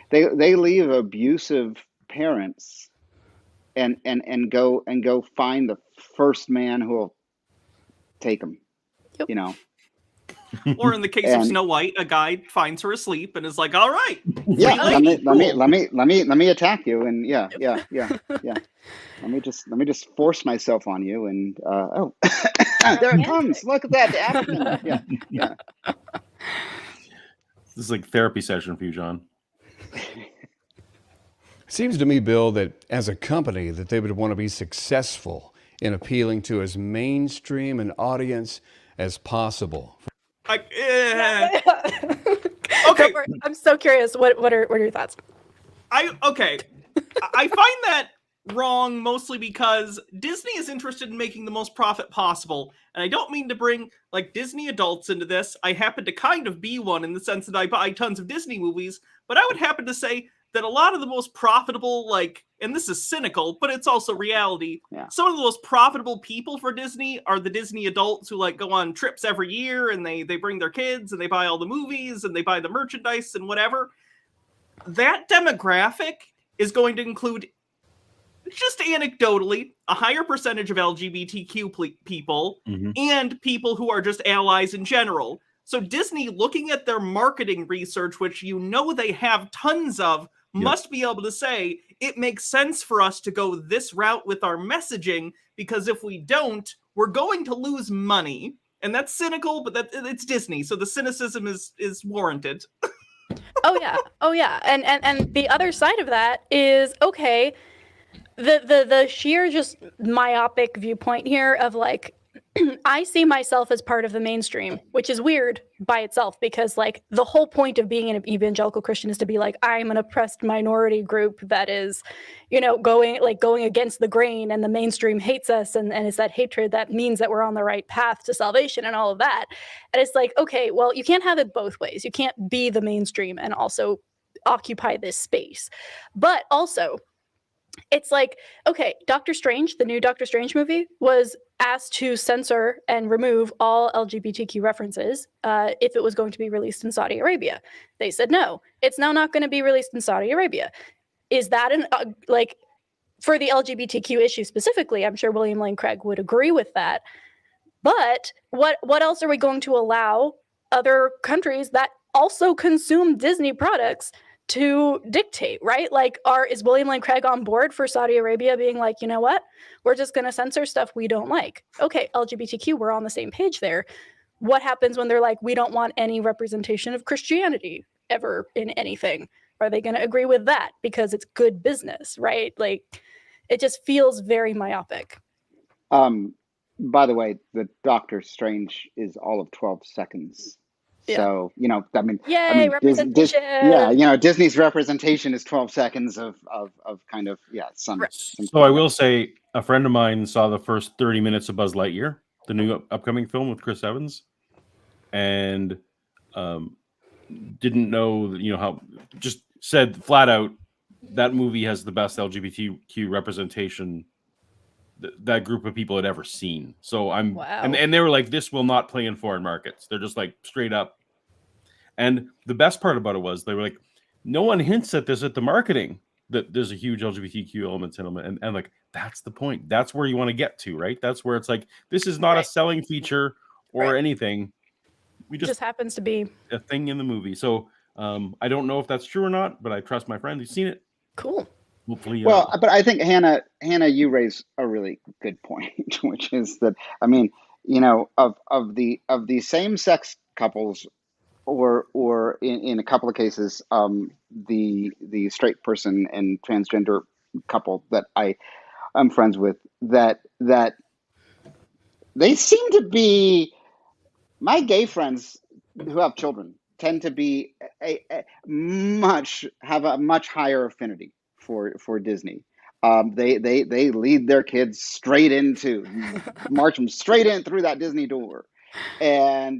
they leave abusive parents and go find the first man who will take them. Yep. Or in the case of Snow White, a guy finds her asleep and is like, "All right, yeah, let me attack you," and yeah. Let me just force myself on you, and there it comes. Look at that, the African. Yeah. This is like therapy session for you, John. Seems to me, Bill, that as a company that they would want to be successful in appealing to as mainstream an audience as possible. Okay. I'm so curious. What are your thoughts? I find that wrong, mostly because Disney is interested in making the most profit possible, and I don't mean to bring Disney adults into this. I happen to kind of be one in the sense that I buy tons of Disney movies, but I would happen to say that a lot of the most profitable, and this is cynical, but it's also reality. Yeah. Some of the most profitable people for Disney are the Disney adults who go on trips every year, and they bring their kids, and they buy all the movies, and they buy the merchandise and whatever. That demographic is going to include, just anecdotally, a higher percentage of LGBTQ people and people who are just allies in general. So Disney, looking at their marketing research, which they have tons of, must be able to say, it makes sense for us to go this route with our messaging, because if we don't, we're going to lose money. And that's cynical, but it's Disney, so the cynicism is warranted. Oh yeah. And the other side of that is, okay, the sheer just myopic viewpoint here of I see myself as part of the mainstream, which is weird by itself, because the whole point of being an evangelical Christian is to be I'm an oppressed minority group that is, going against the grain, and the mainstream hates us, and it's that hatred that means that we're on the right path to salvation and all of that. And it's okay, well, you can't have it both ways. You can't be the mainstream and also occupy this space. But also, it's okay, Doctor Strange, the new Doctor Strange movie, was asked to censor and remove all LGBTQ references if it was going to be released in Saudi Arabia. They said no, it's now not going to be released in Saudi Arabia. Is that for the LGBTQ issue specifically? I'm sure William Lane Craig would agree with that. But what else are we going to allow other countries that also consume Disney products to dictate, right? Like, is William Lane Craig on board for Saudi Arabia being like, you know what? We're just going to censor stuff we don't like. Okay, LGBTQ, we're on the same page there. What happens when they're like, we don't want any representation of Christianity ever in anything? Are they going to agree with that because it's good business, right? Like, it just feels very myopic. By the way, the Doctor Strange is all of 12 seconds. Yeah. So, Yay, representation. Disney's representation is 12 seconds of kind of, some. So I will say, a friend of mine saw the first 30 minutes of Buzz Lightyear, the new upcoming film with Chris Evans, and didn't know, how, just said flat out, that movie has the best LGBTQ representation that group of people had ever seen. So wow. And they were like, this will not play in foreign markets. They're just like straight up. And the best part about it was they were like, no one hints at this at the marketing that there's a huge LGBTQ element in them. And like, that's the point. That's where you want to get to, right? That's where it's like, this is not a selling feature or anything. We just happens to be a thing in the movie. So I don't know if that's true or not, but I trust my friend who's seen it. Cool. Hopefully, well, but I think Hannah, you raise a really good point, which is that of the same-sex couples, or in a couple of cases, the straight person and transgender couple that I'm friends with, that they seem to be, my gay friends who have children tend to be have a much higher affinity for Disney. They lead their kids straight into, march them straight in through that Disney door, and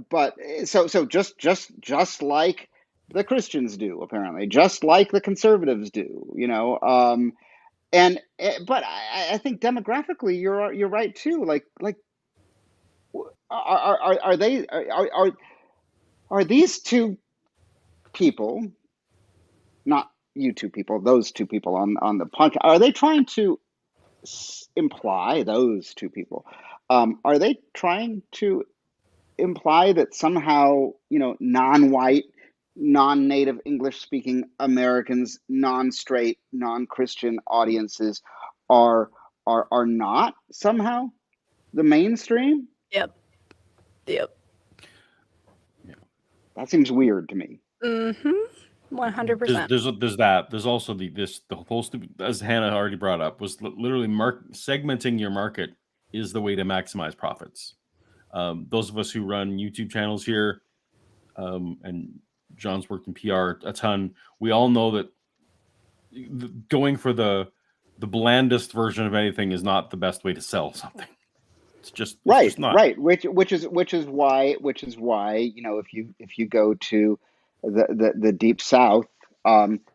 but so just like the Christians do, apparently, just like the conservatives do, but I think demographically you're right too. Like are these two people, not you two people, those two people on the podcast, are they trying to imply, those two people, are they trying to imply that somehow, non-white, non-native English speaking Americans, non-straight, non-Christian audiences are not somehow the mainstream? Yep. That seems weird to me. 100%. There's that. There's also the whole stupid, as Hannah already brought up, was literally segmenting your market is the way to maximize profits. Those of us who run YouTube channels here, and John's worked in PR a ton, we all know that going for the blandest version of anything is not the best way to sell something. It's just not. Right. Which is why if you go to the deep south,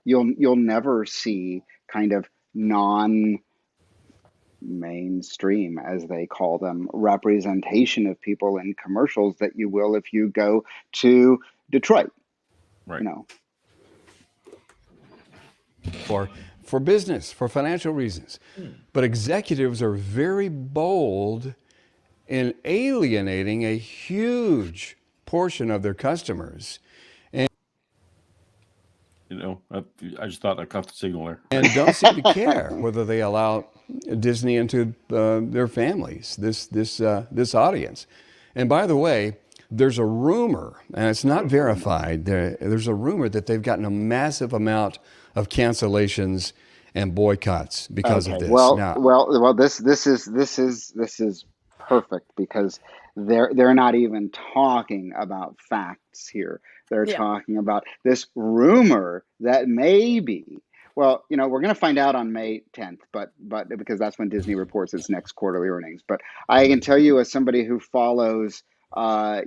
you'll never see kind of non-mainstream, as they call them, representation of people in commercials that you will if you go to Detroit. Right. For business, for financial reasons. But executives are very bold in alienating a huge portion of their customers. And I just thought I caught the signal there. And don't seem to care whether they allow Disney into their families, this audience. And by the way, there's a rumor, and it's not verified, there's a rumor that they've gotten a massive amount of cancellations and boycotts because of this. Well, this is perfect, because they're not even talking about facts here. They're talking about this rumor that maybe, we're going to find out on May 10th, but because that's when Disney reports its next quarterly earnings. But I can tell you, as somebody who follows a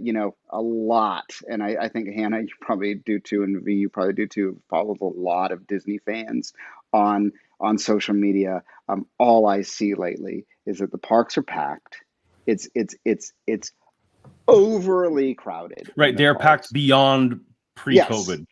lot, and I think Hannah, you probably do too, and V, you probably do too, follows a lot of Disney fans on social media. All I see lately is that the parks are packed. It's overly crowded. Right, they're packed beyond pre-COVID. Yes.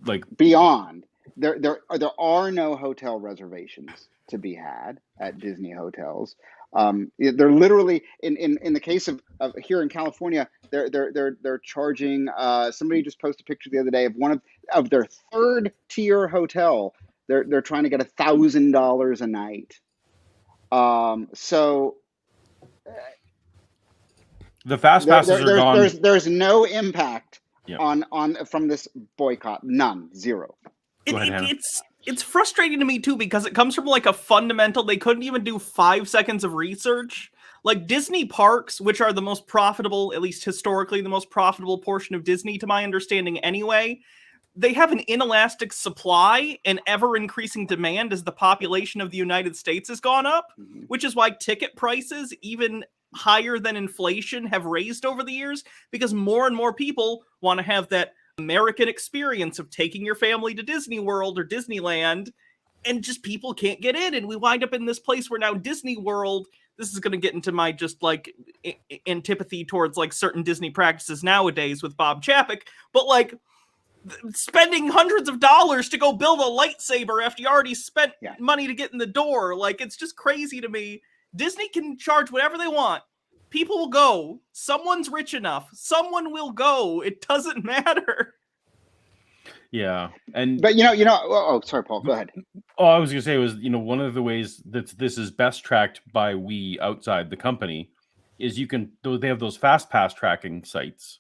Like beyond. There are no hotel reservations to be had at Disney hotels. They're literally in the case of here in California, they're charging. Somebody just posted a picture the other day of one of their third tier hotel. They're trying to get $1,000 a night. So The fast passes are gone. There's no impact Yeah. on from this boycott. None. Zero. Go ahead, Hannah. It's frustrating to me too, because it comes from like a fundamental. They couldn't even do 5 seconds of research. Like Disney parks, which are the most profitable, at least historically, the most profitable portion of Disney, to my understanding anyway, they have an inelastic supply and ever increasing demand as the population of the United States has gone up, which is why ticket prices, even higher than inflation, have raised over the years, because more and more people want to have that American experience of taking your family to Disney World or Disneyland, and just people can't get in, and we wind up in this place where now Disney World, this is going to get into my just like antipathy towards like certain Disney practices nowadays with Bob Chapek, but like spending hundreds of dollars to go build a lightsaber after you already spent money to get in the door, like it's just crazy to me. Disney can charge whatever they want. People will go. Someone's rich enough. Someone will go. It doesn't matter. Yeah, but you know. Oh, sorry, Paul. Go ahead. Oh, I was gonna say was one of the ways that this is best tracked by we outside the company is they have those fast pass tracking sites,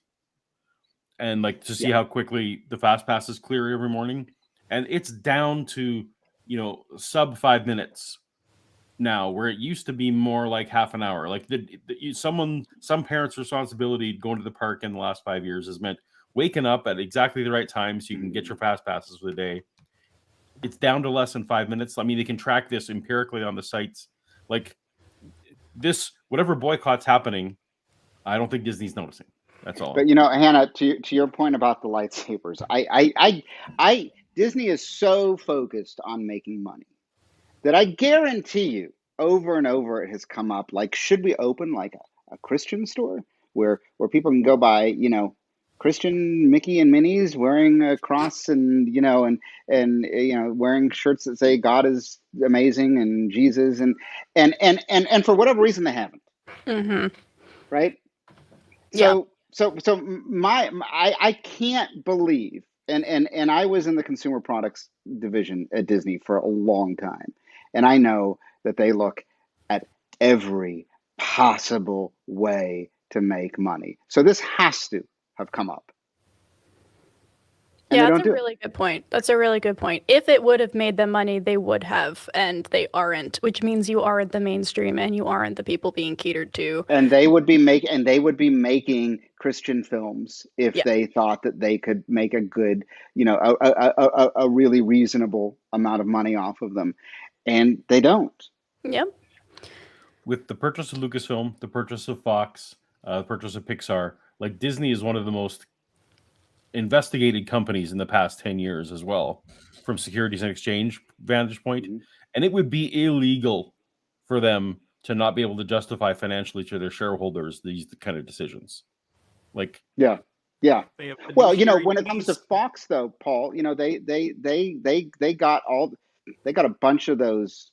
and like to see how quickly the fast passes clear every morning, and it's down to sub 5 minutes now, where it used to be more like half an hour. Like some parents' responsibility going to the park in the last 5 years has meant waking up at exactly the right time so you can get your fast passes for the day. It's down to less than 5 minutes. I mean, they can track this empirically on the sites. Like this, whatever boycott's happening, I don't think Disney's noticing. That's all. But Hannah, to your point about the lightsabers, I Disney is so focused on making money that I guarantee you over and over it has come up, like, should we open like a Christian store where people can go buy, Christian Mickey and Minnie's wearing a cross and wearing shirts that say God is amazing and Jesus and for whatever reason they haven't. Mm-hmm. Right? So I can't believe, and I was in the consumer products division at Disney for a long time. And I know that they look at every possible way to make money. So this has to have come up. Yeah, that's a really good point. That's a really good point. If it would have made them money, they would have, and they aren't, which means you aren't the mainstream and you aren't the people being catered to. And they would be making Christian films if they thought that they could make a good, a really reasonable amount of money off of them. And they don't. Yep. With the purchase of Lucasfilm, the purchase of Fox, the purchase of Pixar, like Disney is one of the most investigated companies in the past 10 years as well, from Securities and Exchange vantage point. Mm-hmm. And it would be illegal for them to not be able to justify financially to their sharebholders these kind of decisions. Like, yeah. Well, when it comes to Fox, though, Paul, they got a bunch of those,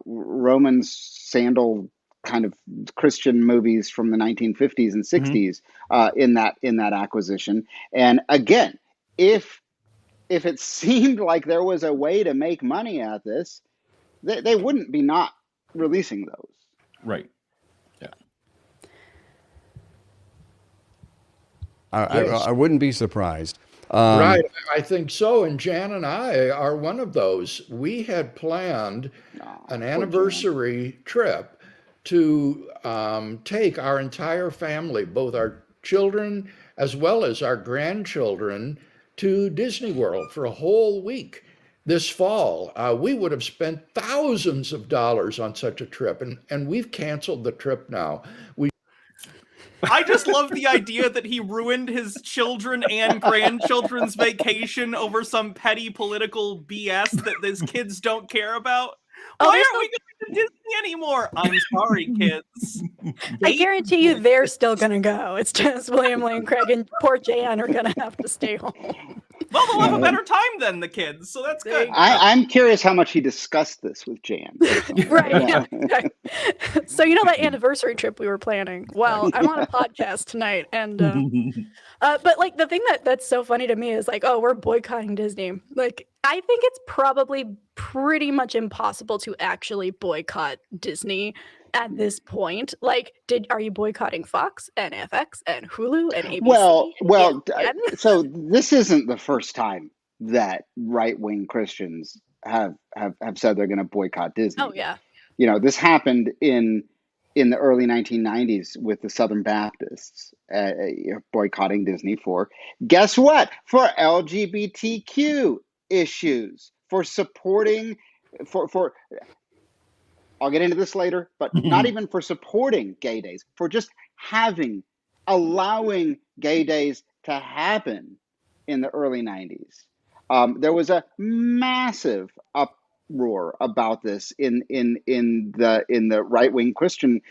Roman sandal kind of Christian movies from the 1950s and 60s in that acquisition. And again, if it seemed like there was a way to make money at this, they wouldn't be not releasing those. Right. Yeah. I wouldn't be surprised. Right, I think so. And Jan and I are one of those. We had planned an anniversary trip to take our entire family, both our children as well as our grandchildren, to Disney World for a whole week this fall. We would have spent thousands of dollars on such a trip, and we've canceled the trip now. I just love the idea that he ruined his children and grandchildren's vacation over some petty political BS that his kids don't care about. Why aren't we going to Disney anymore? I'm sorry, kids. I guarantee you they're still going to go. It's just William Lane Craig and poor Jan are going to have to stay home. Well, they'll have a better time than the kids, so that's There you good. go. I'm curious how much he discussed this with Jan. Right. Yeah. Yeah. So you know that anniversary trip we were planning? Well, I'm on a podcast tonight, and but like the thing that's so funny to me is like, oh, we're boycotting Disney. Like, I think it's probably pretty much impossible to actually boycott Disney at this point. Like, are you boycotting Fox and FX and Hulu and ABC? Well, and ESPN? so this isn't the first time that right-wing Christians have said they're going to boycott Disney. Oh yeah. You know, this happened in the early 1990s with the Southern Baptists boycotting Disney for, guess what? For LGBTQ issues, for supporting, for I'll get into this later, but not even for supporting gay days, for just allowing gay days to happen in the early 90s. There was a massive uproar about this in the right-wing Christian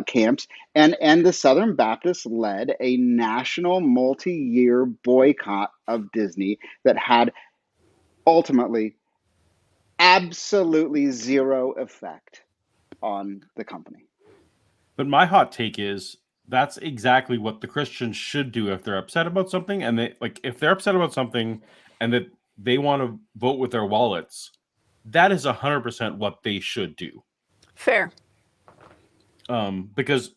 camps, and the Southern Baptists led a national multi-year boycott of Disney that had ultimately absolutely zero effect on the company. But my hot take is that's exactly what the Christians should do if they're upset about something, and if they're upset about something and that they want to vote with their wallets, that is 100% what they should do. Fair. Because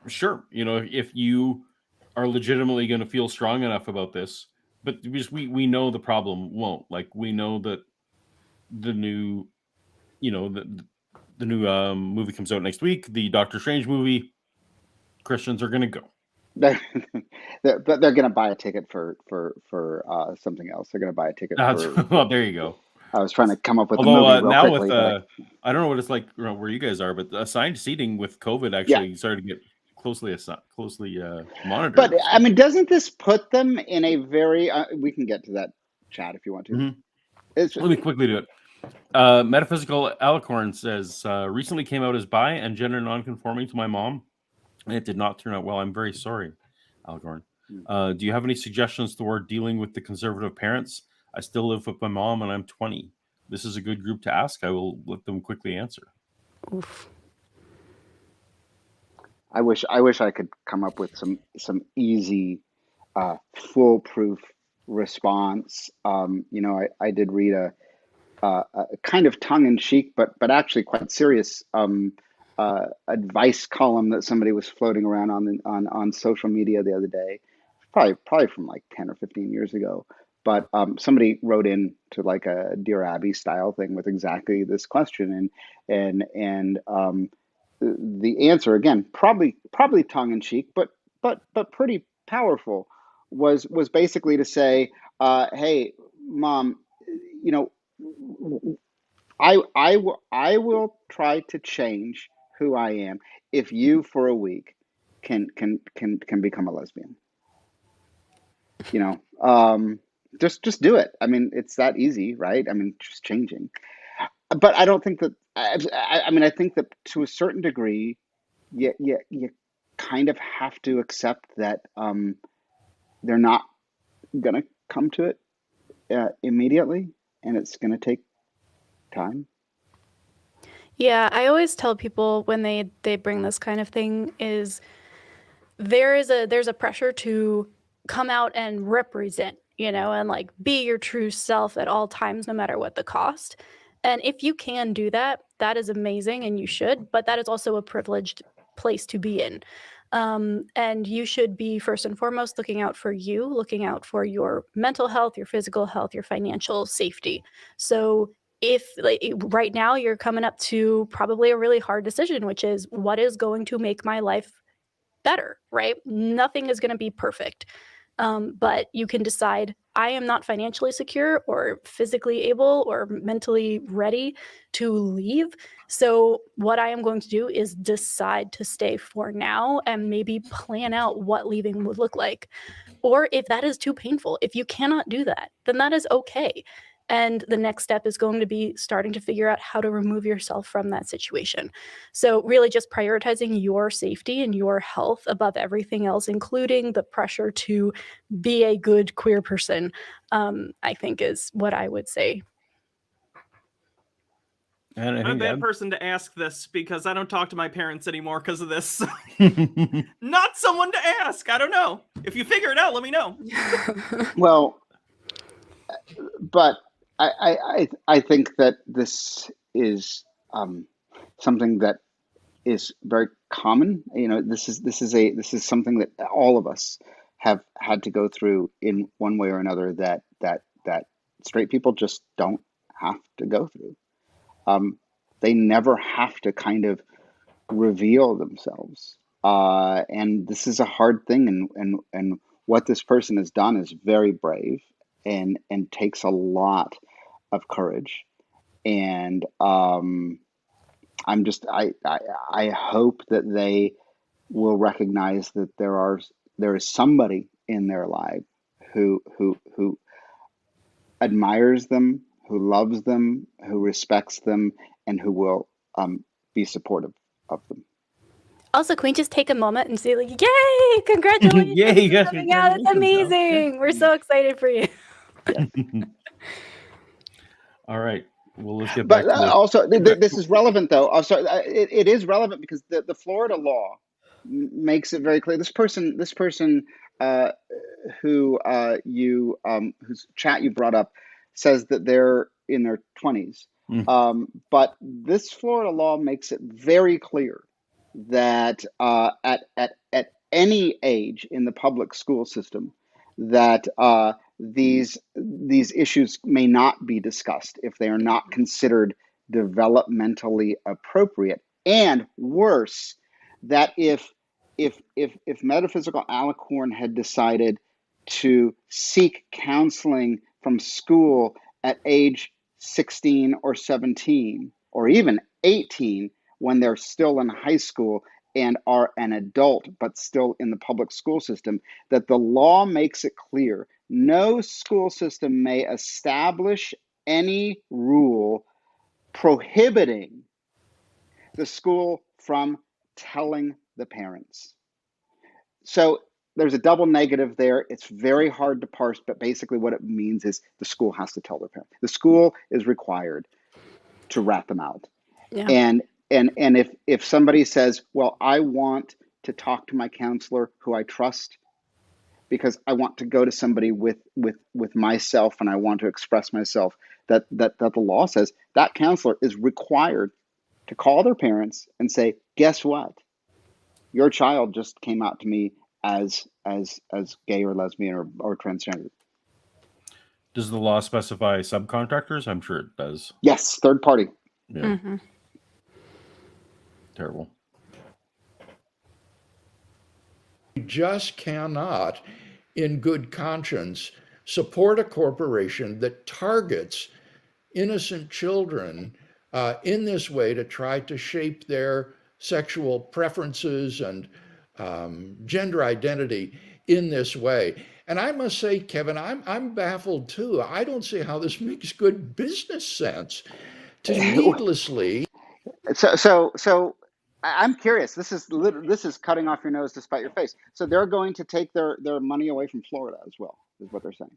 sure, if you are legitimately going to feel strong enough about this, but we know the problem won't. Like, we know that the new, the new movie comes out next week, the Doctor Strange movie. Christians are going to go. They're going to buy a ticket for something else. They're going to buy a ticket for. Well, there you go. I was trying to come up with Although, the movie real now quickly. with I don't know what it's like where you guys are, but assigned seating with COVID actually started to get closely monitored. But I mean, doesn't this put them in a very? We can get to that chat if you want to. Mm-hmm. Let me quickly do it. Metaphysical Alicorn says, recently came out as bi and gender non-conforming to my mom, and it did not turn out well. I'm very sorry, Alicorn. Do you have any suggestions toward dealing with the conservative parents? I still live with my mom and I'm 20. This is a good group to ask. I will let them quickly answer. Oof. I wish I could come up with some easy, foolproof response. I did read a kind of tongue-in-cheek, but actually quite serious advice column that somebody was floating around on social media the other day, probably from like 10 or 15 years ago. But somebody wrote in to like a Dear Abby style thing with exactly this question, and the answer, again, probably tongue-in-cheek, but pretty powerful, was basically to say, hey, Mom, I will try to change who I am if you for a week can become a lesbian. Just do it. I mean, it's that easy, right? I mean, just changing. But I don't think that. I mean, I think that to a certain degree, you kind of have to accept that they're not gonna come to it immediately, and it's gonna take time. Yeah, I always tell people when they bring this kind of thing is there's a pressure to come out and represent, and like be your true self at all times, no matter what the cost. And if you can do that, that is amazing and you should, but that is also a privileged place to be in. And you should be first and foremost looking out for you, looking out for your mental health, your physical health, your financial safety. So if right now you're coming up to probably a really hard decision, which is what is going to make my life better, right? Nothing is going to be perfect. But you can decide, I am not financially secure or physically able or mentally ready to leave. So what I am going to do is decide to stay for now and maybe plan out what leaving would look like. Or if that is too painful, if you cannot do that, then that is okay. And the next step is going to be starting to figure out how to remove yourself from that situation. So really just prioritizing your safety and your health above everything else, including the pressure to be a good queer person, I think is what I would say. And I I'm a think bad person to ask this because I don't talk to my parents anymore because of this. that Not someone to ask. I don't know. If you figure it out, let me know. Well, but I think that this is something that is very common. You know, this is something that all of us have had to go through in one way or another that straight people just don't have to go through. They never have to kind of reveal themselves, and this is a hard thing. And what this person has done is very brave and takes a lot of courage. And I hope that they will recognize that there is somebody in their life who admires them, who loves them, who respects them, and who will be supportive of them. Also, can we just take a moment and say, like, yay, congratulations Yay, for yes, coming out. It's congratulations. amazing. We're so excited for you. All right. Well, let's get back But to the. also, this is relevant, though. Also, it is relevant because the Florida law makes it very clear. This person who whose chat you brought up says that they're in their 20s. But this Florida law makes it very clear that at any age in the public school system that these issues may not be discussed if they are not considered developmentally appropriate, and worse, that if metaphysical alicorn had decided to seek counseling from school at age 16 or 17 or even 18 when they're still in high school and are an adult but still in the public school system, that the law makes it clear no school system may establish any rule prohibiting the school from telling the parents. So there's a double negative there. It's very hard to parse, but basically what it means is the school has to tell their parents. The school is required to rat them out. Yeah. And if somebody says, well, I want to talk to my counselor who I trust because I want to go to somebody with myself and I want to express myself, that the law says that counselor is required to call their parents and say, guess what? Your child just came out to me as gay or lesbian or transgender. Does the law specify subcontractors? I'm sure it does. Yes, third party. Yeah. Mm-hmm. Terrible. You just cannot, in good conscience, support a corporation that targets innocent children in this way to try to shape their sexual preferences and gender identity in this way. And I must say, Kevin, I'm baffled too. I don't see how this makes good business sense to needlessly. So I'm curious. This is cutting off your nose to spite your face. So they're going to take their money away from Florida as well, is what they're saying.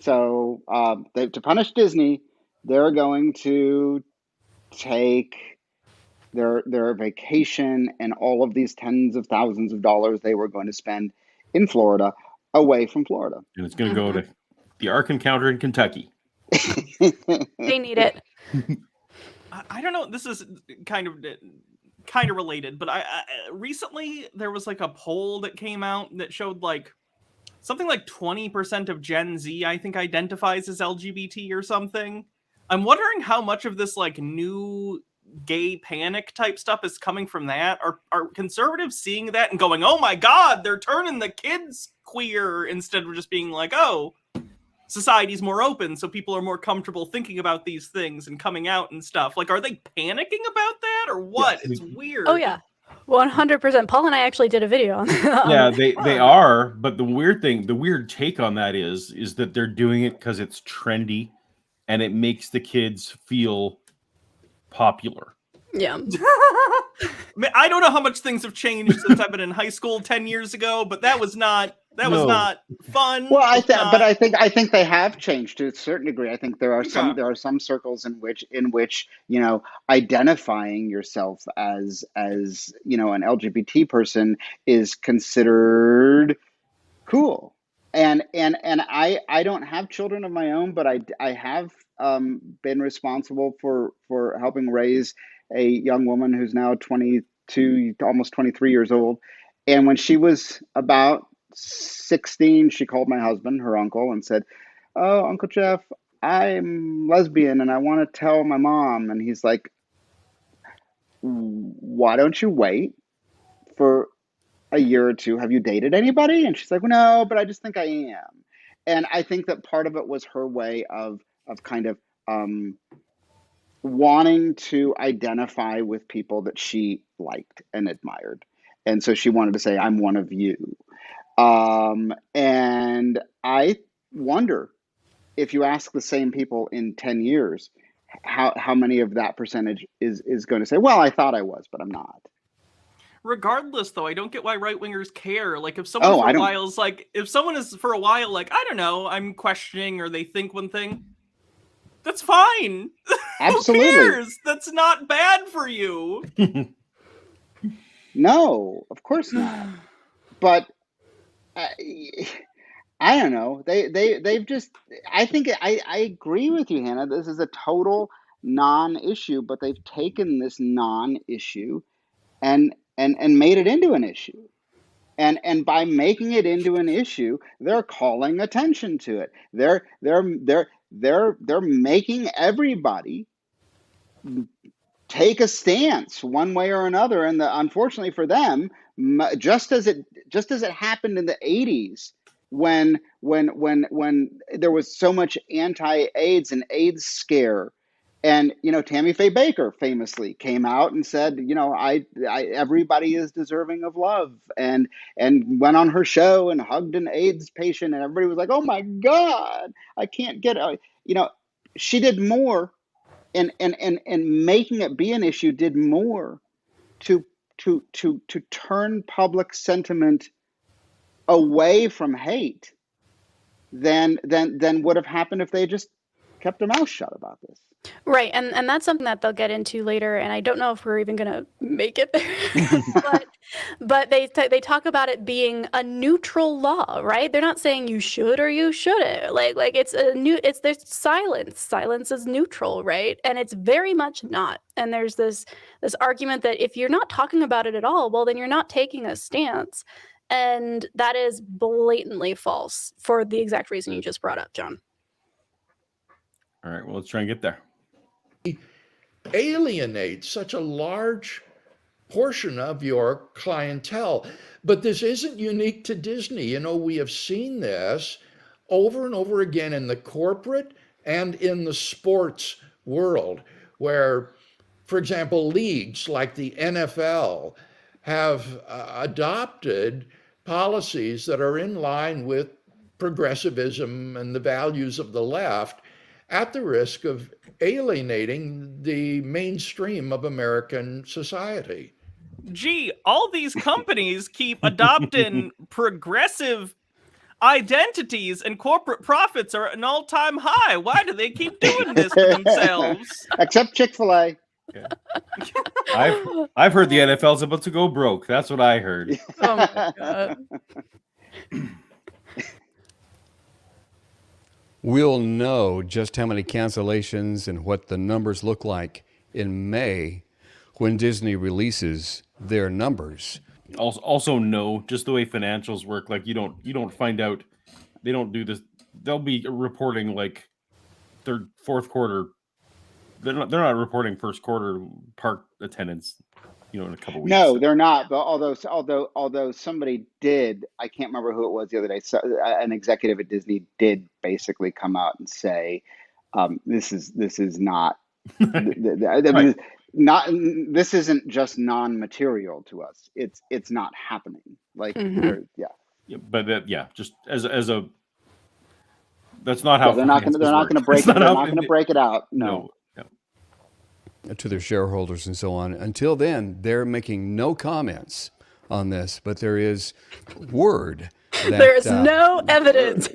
So to punish Disney, they're going to take their vacation and all of these tens of thousands of dollars they were going to spend in Florida away from Florida. And it's going to go to the Ark Encounter in Kentucky. They need it. I don't know. This is kind of related, but I recently there was like a poll that came out that showed like something like 20% of Gen Z, I think, identifies as LGBT or something. I'm wondering how much of this like new gay panic type stuff is coming from that. Are conservatives seeing that and going, oh my God, they're turning the kids queer, instead of just being like, oh, society's more open, so people are more comfortable thinking about these things and coming out and stuff. Like, are they panicking about that or what? Yes. It's weird. Oh, yeah. 100%. Paul and I actually did a video on that. Yeah, they are. But the weird take on that is that they're doing it because it's trendy and it makes the kids feel popular. Yeah. I don't know how much things have changed since I've been in high school 10 years ago, but that was not fun. Well, I think they have changed to a certain degree. I think there are some circles in which identifying yourself as an LGBT person is considered cool. And I don't have children of my own, but I have been responsible for helping raise a young woman who's now 22, almost 23 years old. And when she was about 16, she called my husband, her uncle, and said, "Oh, Uncle Jeff, I'm lesbian and I want to tell my mom." And he's like, "Why don't you wait for a year or two? Have you dated anybody?" And she's like, "No, but I just think I am." And I think that part of it was her way of kind of wanting to identify with people that she liked and admired. And so she wanted to say, "I'm one of you." And I wonder if you ask the same people in 10 years, how many of that percentage is going to say, "Well, I thought I was, but I'm not." Regardless, though, I don't get why right-wingers care. Like, if someone if someone is for a while like, I don't know, I'm questioning, or they think one thing, that's fine. Absolutely. Who cares? That's not bad for you. No, of course not. But I don't know. They've just. I think I agree with you, Hannah. This is a total non-issue, but they've taken this non-issue and made it into an issue. And by making it into an issue, they're calling attention to it. They're making everybody take a stance one way or another. And unfortunately for them, just as it happened in the 80s when there was so much anti-AIDS and AIDS scare. And Tammy Faye Baker famously came out and said, everybody is deserving of love, and went on her show and hugged an AIDS patient, and everybody was like, "Oh my God, I can't get it." She did more, and making it be an issue did more to turn public sentiment away from hate than would have happened if they just kept their mouth shut about this. Right, and that's something that they'll get into later, and I don't know if we're even gonna make it there. but they talk about it being a neutral law, right? They're not saying you should or you shouldn't. Like it's there's silence. Silence is neutral, right? And it's very much not. And there's this argument that if you're not talking about it at all, well, then you're not taking a stance, and that is blatantly false for the exact reason you just brought up, John. All right, well, let's try and get there. Alienate such a large portion of your clientele. But this isn't unique to Disney. We have seen this over and over again in the corporate and in the sports world, where, for example, leagues like the NFL have adopted policies that are in line with progressivism and the values of the left, at the risk of alienating the mainstream of American society. Gee, all these companies keep adopting progressive identities, and corporate profits are at an all-time high. Why do they keep doing this to themselves? Except Chick-fil-A. Yeah. I've heard the NFL's about to go broke. That's what I heard. Oh my God. We'll know just how many cancellations and what the numbers look like in May when Disney releases their numbers. Also know just the way financials work. Like you don't find out. They don't do this. They'll be reporting like third, fourth quarter. They're not reporting first quarter park attendance. In a couple weeks. No, they're not. But although somebody did, I can't remember who it was the other day. So, an executive at Disney did basically come out and say, "This is not, Right. this isn't just non-material to us. It's not happening." Like, Mhm. yeah. Yeah, but just as a That's not how they're not finances going work. to break It's it. They're how- not going to break it out. No. To their shareholders and so on. Until then, they're making no comments on this, but there is word that There is no evidence.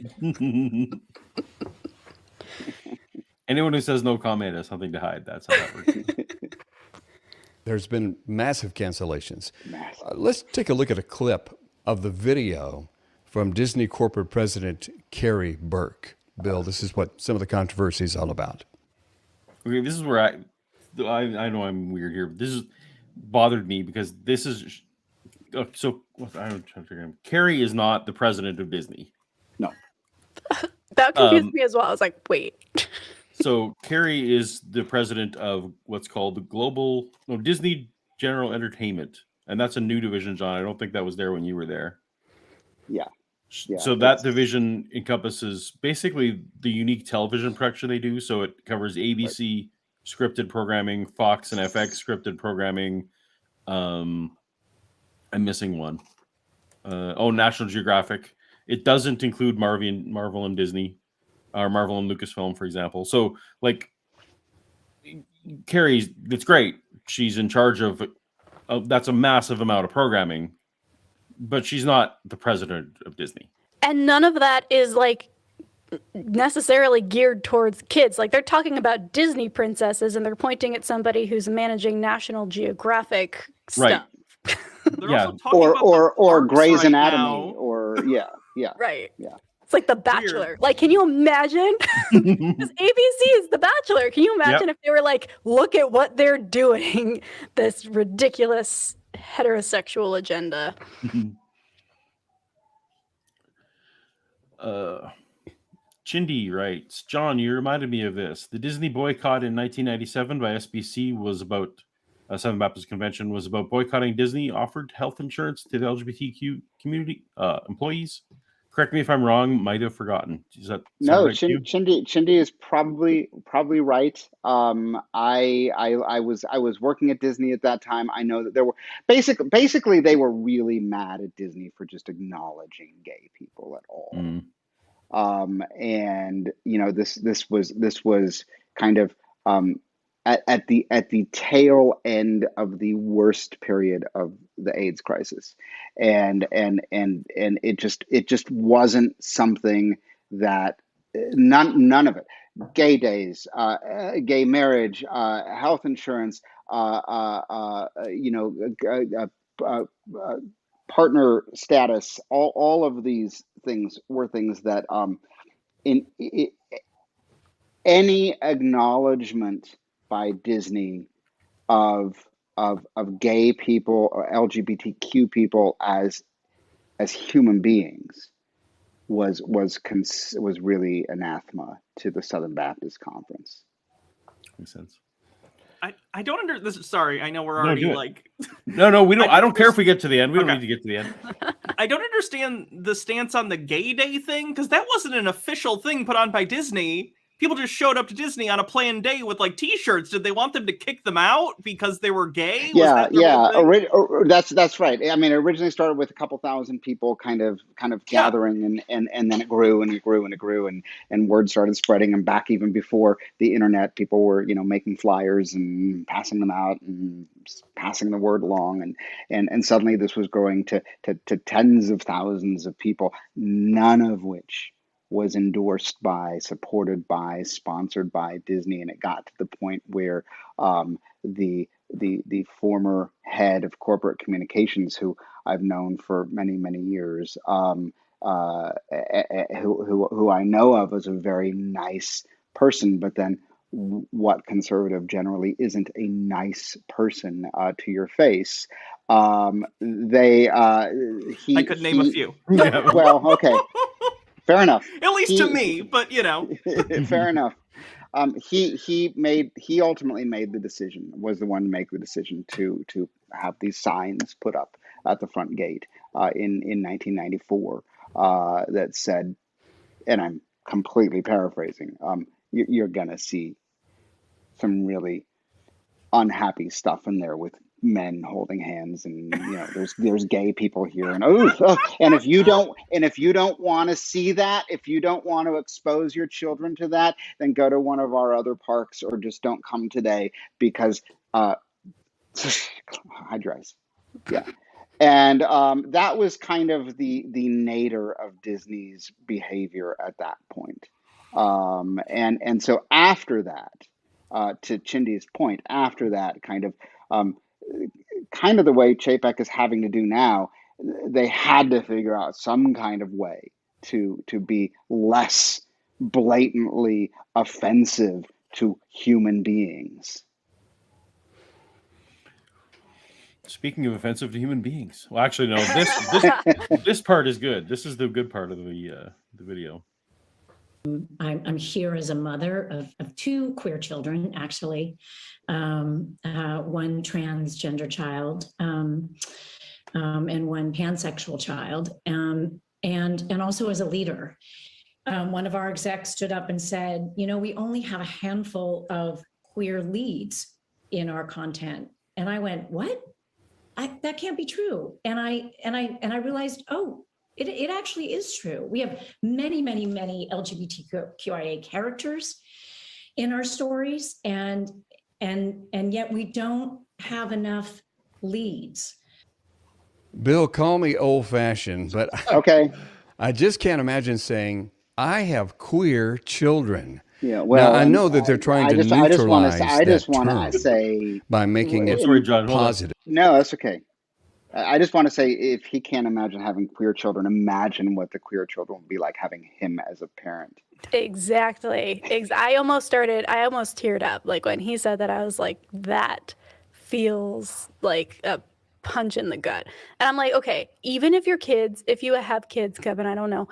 Anyone who says no comment has something to hide. That's how that works. there's been massive cancellations. Massive. Let's take a look at a clip of the video from Disney corporate president Carrie Burke. Bill, this is what some of the controversy is all about. Okay, this is where I know I'm weird here. This is bothered me because this is so. I don't know. Carrie is not the president of Disney. No. That confused me as well. I was like, wait. So Carrie is the president of what's called the Disney General Entertainment, and that's a new division, John. I don't think that was there when you were there. Yeah. So that division encompasses basically the unique television production they do. So it covers ABC scripted programming, Fox and FX scripted programming. I'm missing one. National Geographic. It doesn't include Marvel and Disney, or Marvel and Lucasfilm, for example. So like Carrie's, it's great. She's in charge of that's a massive amount of programming. But she's not the president of Disney. And none of that is like necessarily geared towards kids. Like they're talking about Disney princesses and they're pointing at somebody who's managing National Geographic stuff. Right. They're Yeah. also talking about the Or parks Grey's right Anatomy now. or yeah. Right. Yeah. It's like The Bachelor. Like, can you imagine? Because ABC is The Bachelor. Can you imagine if they were like, look at what they're doing, this ridiculous heterosexual agenda. Chindy writes, John, you reminded me of this. The Disney boycott in 1997 by SBC was about Southern Baptist Convention was about boycotting Disney offered health insurance to the LGBTQ community employees. Correct me if I'm wrong. Might have forgotten. Is that No, right to you? Chindi is probably right. I was working at Disney at that time. I know that there were basically they were really mad at Disney for just acknowledging gay people at all. And this was kind of at the tail end of the worst period of the AIDS crisis, and it just wasn't something that none of it, gay days, gay marriage, health insurance, partner status, all of these things were things that any acknowledgement by Disney of gay people or LGBTQ people as human beings was really anathema to the Southern Baptist Conference. Makes sense. I don't sorry, I know we're already like No, we don't. I don't care if we get to the end. We don't need to get to the end. I don't understand the stance on the gay day thing, because that wasn't an official thing put on by Disney. People just showed up to Disney on a planned day with like T-shirts. Did they want them to kick them out because they were gay? Yeah. That's right. I mean, it originally started with a couple thousand people kind of gathering, and then it grew and it grew and it grew, and word started spreading. And back even before the internet, people were making flyers and passing them out and passing the word along, and suddenly this was growing to tens of thousands of people, none of which was endorsed by, supported by, sponsored by Disney. And it got to the point where the former head of corporate communications, who I've known for many, many years, who I know of as a very nice person, but then what conservative generally isn't a nice person to your face. I could name a few. Well, okay. Fair enough. At least to me, but Fair enough. He ultimately made the decision, was the one to make the decision to have these signs put up at the front gate in 1994 that said, and I'm completely paraphrasing, you're gonna see some really unhappy stuff in there with men holding hands, and there's gay people here, and and if you don't want to see that, if you don't want to expose your children to that, then go to one of our other parks, or just don't come today, because hydras. Yeah. And that was kind of the nadir of Disney's behavior at that point. And so after that, to Chindy's point, after that, kind of the way Chapek is having to do now, they had to figure out some kind of way to be less blatantly offensive to human beings. Speaking of offensive to human beings, well, actually, no. This part is good. This is the good part of the video. I'm here as a mother of two queer children, actually, one transgender child and one pansexual child, and also as a leader. One of our execs stood up and said, we only have a handful of queer leads in our content. And I went, what? That can't be true. And I realized, it actually is true. We have many, many, many LGBTQIA characters in our stories, and yet we don't have enough leads. Bill, call me old-fashioned, but okay, I just can't imagine saying, I have queer children. Yeah, well, now, I know that they're trying to neutralize I just want term to say by making it sorry, John, positive. No, that's okay. I just want to say, if he can't imagine having queer children, imagine what the queer children would be like having him as a parent. Exactly. I almost teared up. Like when he said that, I was like, that feels like a punch in the gut. And I'm like, okay, even if if you have kids, Kevin, I don't know,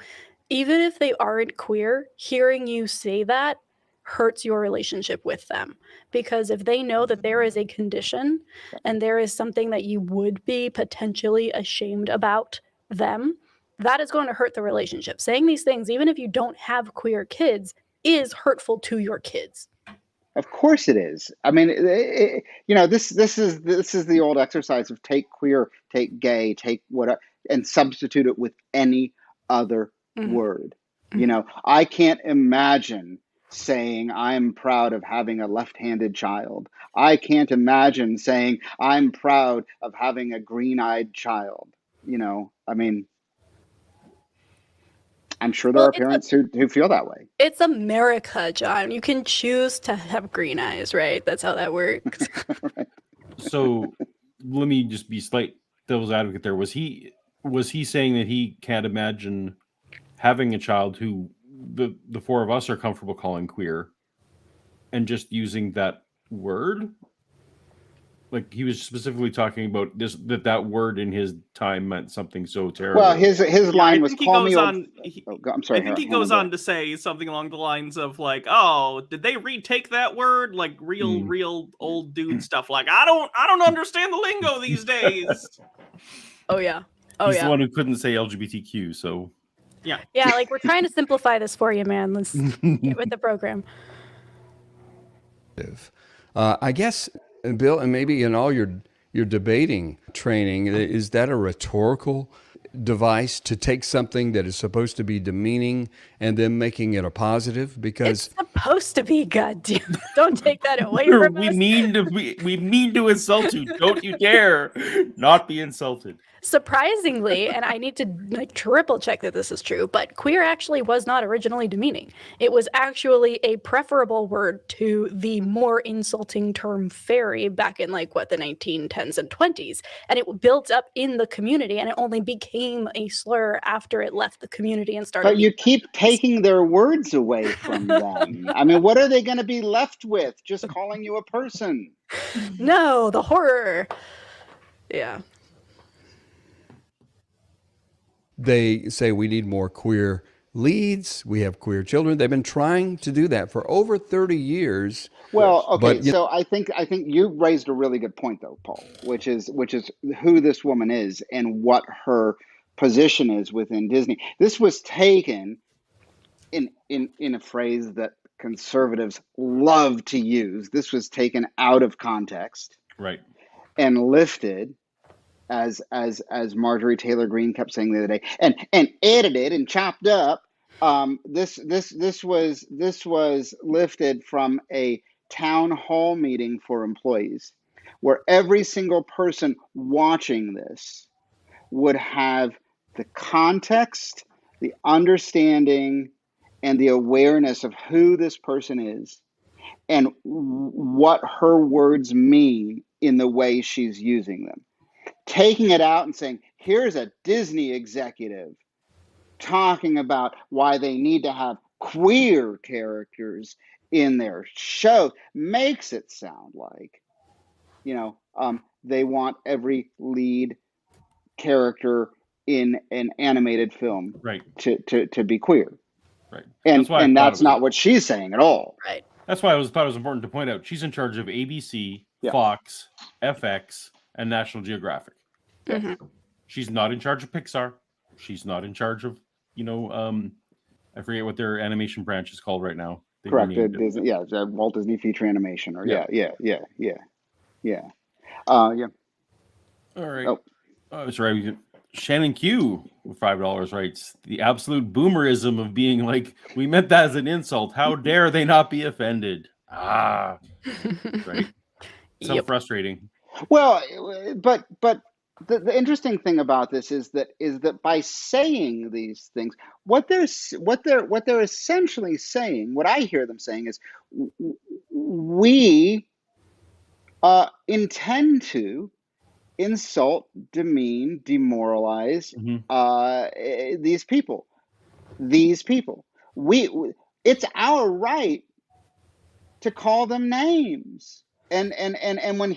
even if they aren't queer, hearing you say that hurts your relationship with them. Because if they know that there is a condition and there is something that you would be potentially ashamed about them, that is going to hurt the relationship. Saying these things, even if you don't have queer kids, is hurtful to your kids. Of course it is. I mean, this is the old exercise of take queer, take gay, take whatever, and substitute it with any other word. I can't imagine saying I'm proud of having a left-handed child. I can't imagine saying I'm proud of having a green-eyed child. I mean, I'm sure there are parents who feel that way. It's America, John. You can choose to have green eyes, right? That's how that works. Right. So let me just be slight devil's advocate there. Was he saying that he can't imagine having a child who the four of us are comfortable calling queer, and just using that word? Like, he was specifically talking about that word in his time meant something so terrible. Well, his line was, "Call me old." I'm sorry. I think he goes on to say something along the lines of like, "Oh, did they retake that word? Like real old dude stuff. Like, I don't understand the lingo these days." Oh yeah. He's the one who couldn't say LGBTQ, so. Yeah, like, we're trying to simplify this for you, man. Let's get with the program. I guess, Bill, and maybe in all your debating training, is that a rhetorical device to take something that is supposed to be demeaning and then making it a positive? Because it's supposed to be, goddamn. Don't take that away from us. We mean to insult you. Don't you dare not be insulted. Surprisingly, and I need to triple check that this is true, but queer actually was not originally demeaning. It was actually a preferable word to the more insulting term fairy back in the 1910s and 20s. And it built up in the community, and it only became a slur after it left the community and started. But you keep taking their words away from them. I mean, what are they going to be left with? Just calling you a person. No, the horror. Yeah. They say we need more queer leads. We have queer children. They've been trying to do that for over 30 years. Well, okay, so I think you raised a really good point, though, Paul, which is who this woman is and what her position is within Disney. This was taken in a phrase that conservatives love to use. This was taken out of context. Right. and lifted, as Marjorie Taylor Greene kept saying the other day, and edited and chopped up. This was lifted from a town hall meeting for employees, where every single person watching this would have the context, the understanding, and the awareness of who this person is and what her words mean in the way she's using them. Taking it out and saying, here's a Disney executive talking about why they need to have queer characters in their show makes it sound like, they want every lead character in an animated film Right. to be queer. Right. And that's not what she's saying at all. Right. That's why I thought it was important to point out she's in charge of ABC, Yeah. Fox, FX, and National Geographic. Mm-hmm. She's not in charge of Pixar. She's not in charge of, I forget what their animation branch is called right now. They Correct. renamed it. Disney, Walt Disney Feature Animation, or Yeah. yeah. All right. Oh. Sorry. Shannon Q with $5 writes, the absolute boomerism of being like, we meant that as an insult. How dare they not be offended? Right. So Yep. frustrating. Well, but the interesting thing about this is that by saying these things, what they're essentially saying, what I hear them saying is, we intend to insult, demean, demoralize these people. It's our right to call them names. And when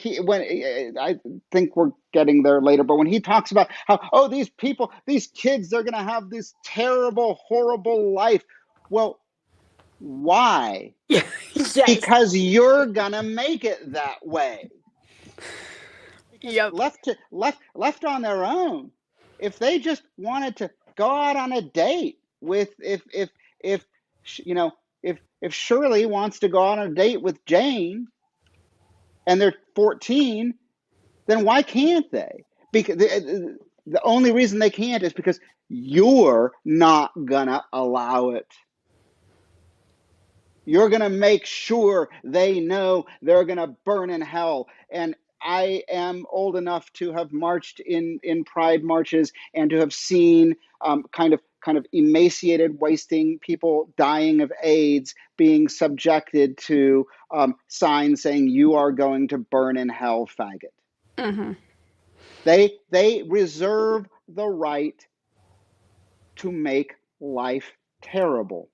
I think we're getting there later, but when he talks about how, these people, these kids, they're going to have this terrible, horrible life. Well, why? Yes. Because you're going to make it that way. Yep. Left on their own, if they just wanted to go out on a date with, if Shirley wants to go out on a date with Jane, and they're 14, then why can't they? Because the only reason they can't is because you're not gonna allow it. You're gonna make sure they know they're gonna burn in hell. And I am old enough to have marched in pride marches and to have seen kind of emaciated, wasting people dying of AIDS being subjected to signs saying, you are going to burn in hell, faggot. Mm-hmm. They reserve the right to make life terrible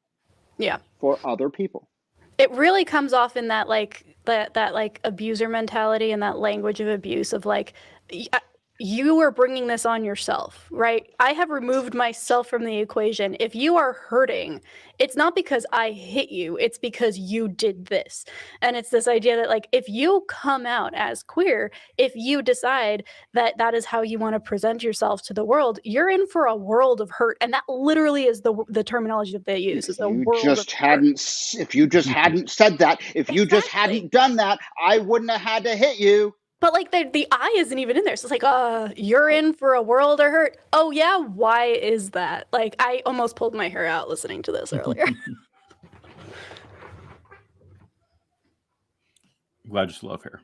for other people. It really comes off in that that abuser mentality and that language of abuse of like, you are bringing this on yourself, right? I have removed myself from the equation. If you are hurting, it's not because I hit you, it's because you did this. And it's this idea that like, if you come out as queer, if you decide that that is how you want to present yourself to the world, you're in for a world of hurt. And that literally is the terminology that they use. Is a world of hurt. If you just hadn't said that, if you just hadn't done that, I wouldn't have had to hit you. But like the I isn't even in there. So it's like, you're in for a world of hurt. Oh yeah, why is that? Like I almost pulled my hair out listening to this earlier. Glad you still have hair.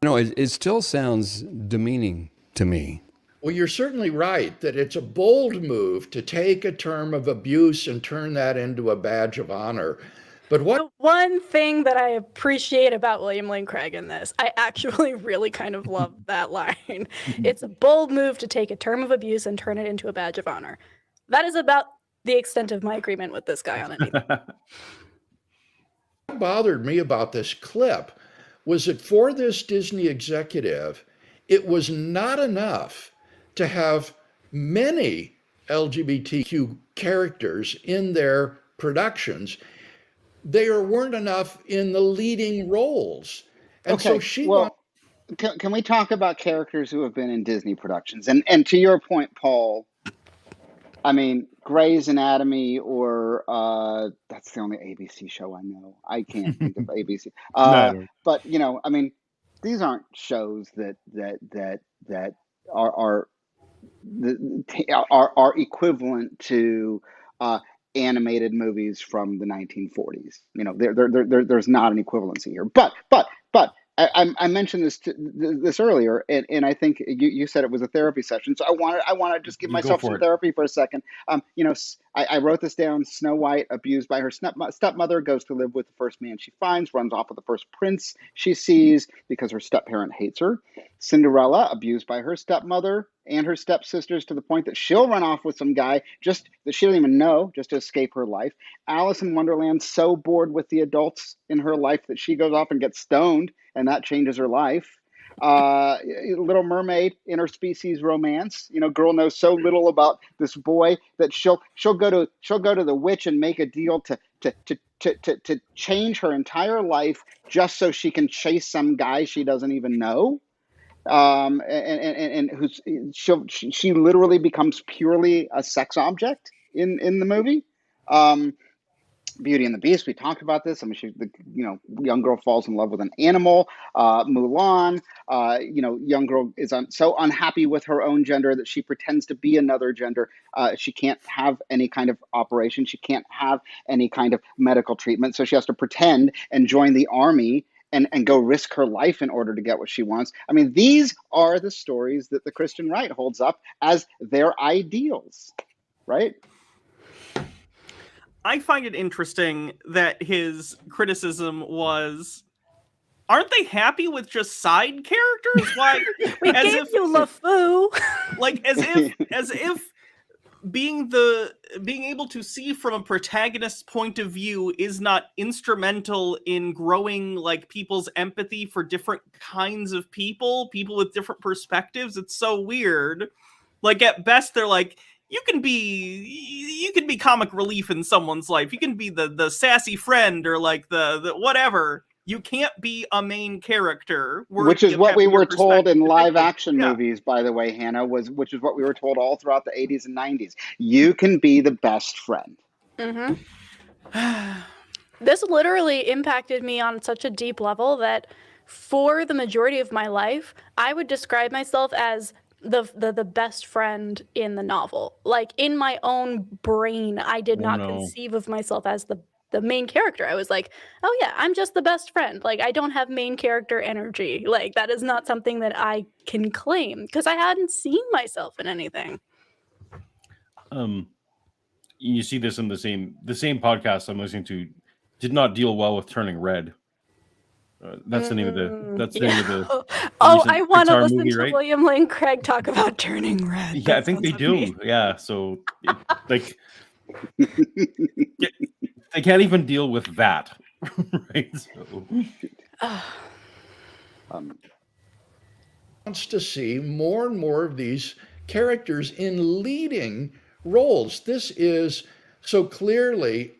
It still sounds demeaning to me. Well, you're certainly right that it's a bold move to take a term of abuse and turn that into a badge of honor. But The one thing that I appreciate about William Lane Craig in this, I actually really kind of love that line. It's a bold move to take a term of abuse and turn it into a badge of honor. That is about the extent of my agreement with this guy on anything. What bothered me about this clip was that for this Disney executive, it was not enough to have many LGBTQ characters in their productions. There weren't enough in the leading roles. And so can we talk about characters who have been in Disney productions? And to your point, Paul, I mean, Grey's Anatomy, or that's the only ABC show I know. I can't think of ABC. But I mean, these aren't shows that are are equivalent to animated movies from the 1940s. You know, there's not an equivalency here. But I mentioned this earlier, and I think you said it was a therapy session. So I want to just give You go myself for some it. therapy for a second. You know, I wrote this down. Snow White, abused by her stepmother, goes to live with the first man she finds, runs off with the first prince she sees because her step-parent hates her. Cinderella, abused by her stepmother and her stepsisters to the point that she'll run off with some guy just that she doesn't even know, just to escape her life. Alice in Wonderland, so bored with the adults in her life that she goes off and gets stoned, and that changes her life. Little Mermaid, interspecies romance. You know, girl knows so little about this boy that she'll go to the witch and make a deal to change her entire life just so she can chase some guy she doesn't even know. And who's she literally becomes purely a sex object in the movie. Beauty and the Beast, we talked about this. I mean, young girl falls in love with an animal. Mulan, young girl is so unhappy with her own gender that she pretends to be another gender. She can't have any kind of operation. She can't have any kind of medical treatment. So she has to pretend and join the army and go risk her life in order to get what she wants. I mean, these are the stories that the Christian right holds up as their ideals, right? I find it interesting that his criticism was, aren't they happy with just side characters? Why? We gave you LeFou. Like as if being able to see from a protagonist's point of view is not instrumental in growing like people's empathy for different kinds of people with different perspectives. It's so weird. Like at best they're like, you can be comic relief in someone's life. You can be the sassy friend or like the whatever. You can't be a main character. Which is what we were told in live action Yeah. movies, by the way, Hannah, which is what we were told all throughout the 80s and 90s. You can be the best friend. Mm-hmm. This literally impacted me on such a deep level that for the majority of my life, I would describe myself as the best friend in the novel. Like in my own brain, I did not conceive of myself as the main character. I was like, oh yeah, I'm just the best friend. Like I don't have main character energy. Like that is not something that I can claim because I hadn't seen myself in anything. You see this in the same podcast I'm listening to did not deal well with turning red. That's the name of the I want to listen to right? William Lane Craig talk about Turning Red. Yeah, I think they do. Yeah, so like they can't even deal with that, right? So. Wants to see more and more of these characters in leading roles. This is so clearly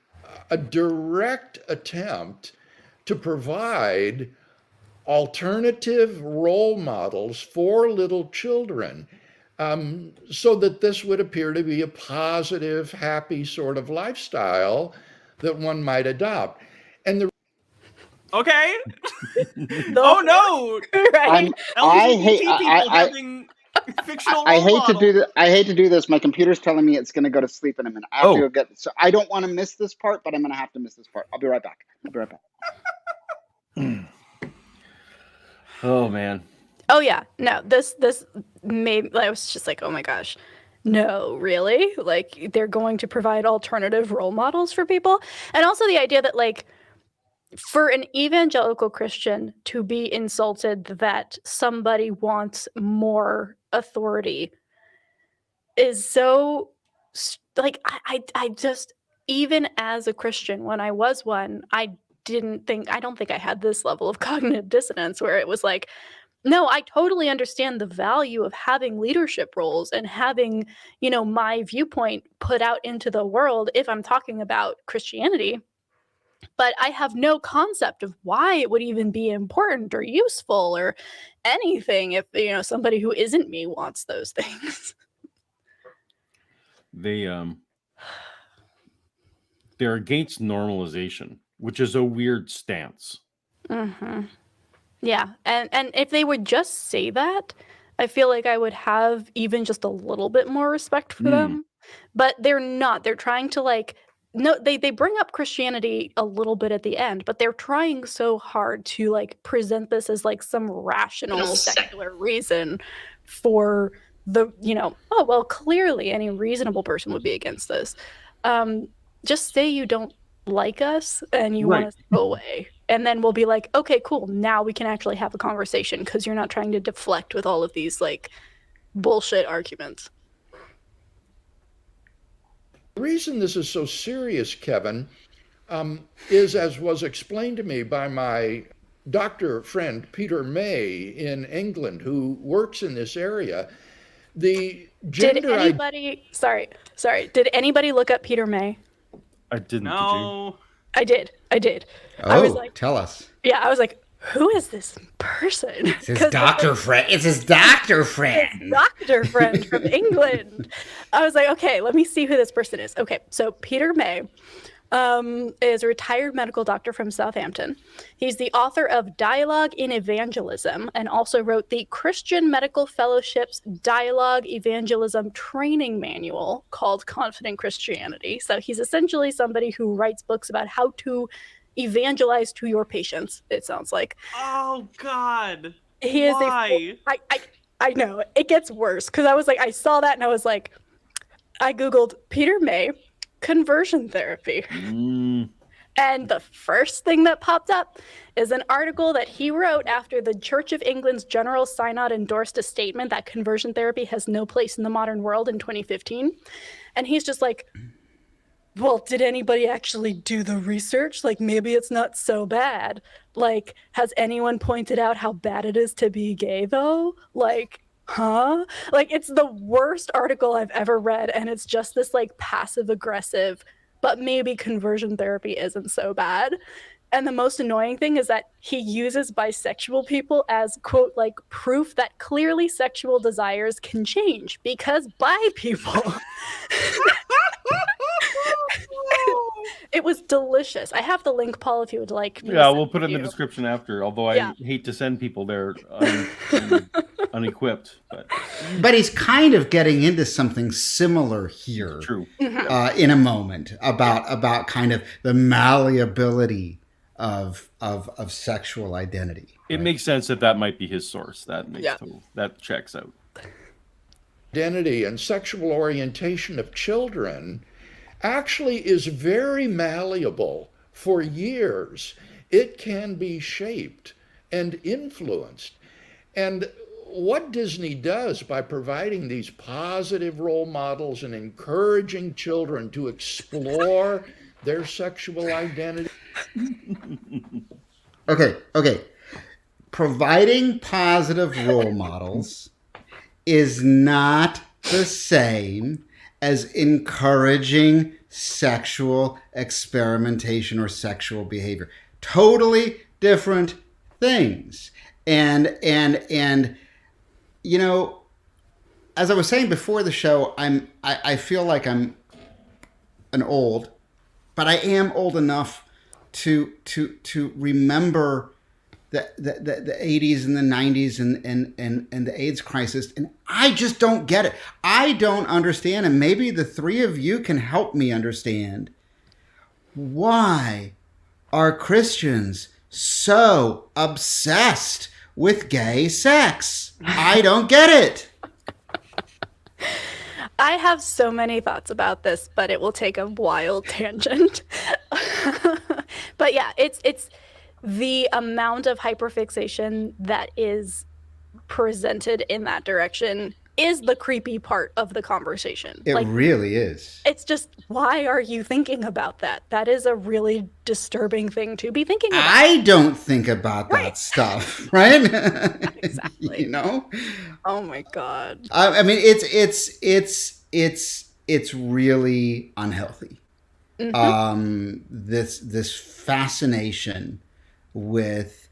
a direct attempt to provide alternative role models for little children, so that this would appear to be a positive, happy sort of lifestyle that one might adopt. And the okay. Oh no! Right. I hate having fictional I role hate models. to do that. I hate to do this. My computer's telling me it's going to go to sleep in a minute. I have to go get. So I don't want to miss this part, but I'm going to have to miss this part. I'll be right back. Oh man. Oh yeah. No, this made, I was just like, oh my gosh. No, really? Like they're going to provide alternative role models for people? And also the idea that like for an evangelical Christian to be insulted that somebody wants more authority is so like I just, even as a Christian when I was one, I don't think I had this level of cognitive dissonance where it was like, no, I totally understand the value of having leadership roles and having, my viewpoint put out into the world if I'm talking about Christianity. But I have no concept of why it would even be important or useful or anything if, somebody who isn't me wants those things. They're against normalization, which is a weird stance. Mm-hmm. Yeah, and if they would just say that, I feel like I would have even just a little bit more respect for them. But they're not. They're trying to like no, they bring up Christianity a little bit at the end, but they're trying so hard to like present this as like some rational secular reason for the, oh well, clearly any reasonable person would be against this. Just say you don't like us and you want us to go away. And then we'll be like, okay, cool. Now we can actually have a conversation because you're not trying to deflect with all of these like bullshit arguments. The reason this is so serious, Kevin, is as was explained to me by my doctor friend Peter May in England, who works in this area. The gender. Did anybody? Sorry. Did anybody look up Peter May? I didn't. No. I did. Oh, I was like, tell us. Yeah, I was like, who is this person? It's his doctor friend. It's his doctor friend. His doctor friend from England. I was like, okay, let me see who this person is. Okay, so Peter May is a retired medical doctor from Southampton. He's the author of Dialogue in Evangelism and also wrote the Christian Medical Fellowship's Dialogue Evangelism Training Manual called Confident Christianity. So he's essentially somebody who writes books about how to evangelize to your patients, it sounds like. Oh, God. He is Why? I know. It gets worse because I was like, I saw that and I was like, I Googled Peter May conversion therapy. And the first thing that popped up is an article that he wrote after the Church of England's General Synod endorsed a statement that conversion therapy has no place in the modern world in 2015. And he's just like, well, did anybody actually do the research? Like, maybe it's not so bad. Like, has anyone pointed out how bad it is to be gay, though? Like, huh? Like, it's the worst article I've ever read, and it's just this, like, passive-aggressive, but maybe conversion therapy isn't so bad. And the most annoying thing is that he uses bisexual people as, quote, like, proof that clearly sexual desires can change, because bi people... It was delicious. I have the link, Paul, if you would like. Yeah, we'll put it in the description after. Although I hate to send people there unequipped, but he's kind of getting into something similar here. True. In a moment about kind of the malleability of sexual identity. It makes sense that might be his source. That makes that checks out. Identity and sexual orientation of children actually is very malleable. For years, it can be shaped and influenced. And what Disney does by providing these positive role models and encouraging children to explore their sexual identity. Okay. Providing positive role models is not the same as encouraging sexual experimentation or sexual behavior. Totally different things. And you know, as I was saying before the show, I feel like I'm an old, but I am old enough to remember the 80s and the 90s and the AIDS crisis, and I just don't get it. I don't understand, and maybe the three of you can help me understand, why are Christians so obsessed with gay sex? I don't get it. I have so many thoughts about this, but it will take a wild tangent. But yeah, it's the amount of hyperfixation that is presented in that direction is the creepy part of the conversation. It really is. It's just, why are you thinking about that? That is a really disturbing thing to be thinking about. I don't think about that stuff, right? Exactly. You know? Oh my God. I mean, it's really unhealthy. Mm-hmm. This fascination with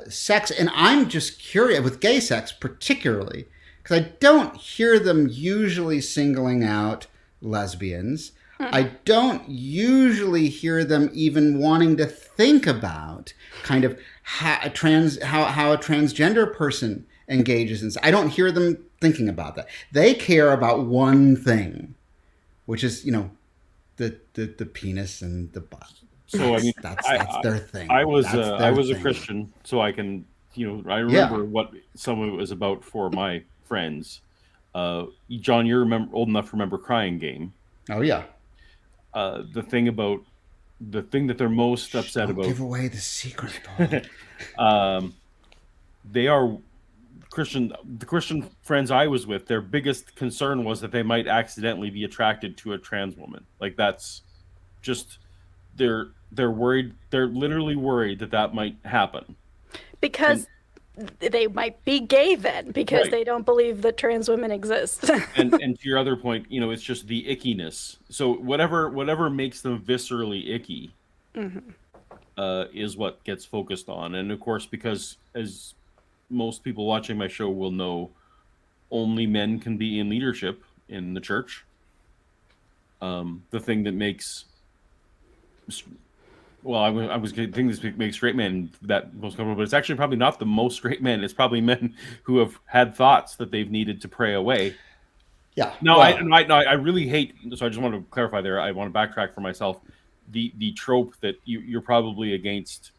sex, and I'm just curious with gay sex particularly, because I don't hear them usually singling out lesbians. I don't usually hear them even wanting to think about kind of how a transgender person engages in. I don't hear them thinking about that. They care about one thing, which is, you know, the penis and the butt. So I mean, that's their thing. I was a Christian, so I can, you know, I remember what some of it was about for my friends. John, you're old enough to remember Crying Game. Oh yeah. The thing that they're most upset about. Give away the secret. They are Christian. The Christian friends I was with, their biggest concern was that they might accidentally be attracted to a trans woman. Like that's just they're worried. They're literally worried that might happen because they might be gay then, because right. They don't believe that trans women exist. and to your other point, you know, it's just the ickiness. So whatever makes them viscerally icky is what gets focused on. And of course, because as most people watching my show will know, only men can be in leadership in the church. The thing that makes I was going to think this makes straight men that most comfortable, but it's actually probably not the most straight men. It's probably men who have had thoughts that they've needed to pray away. Yeah. No, I really hate. So I just want to clarify there. I want to backtrack for myself. The trope that you're probably against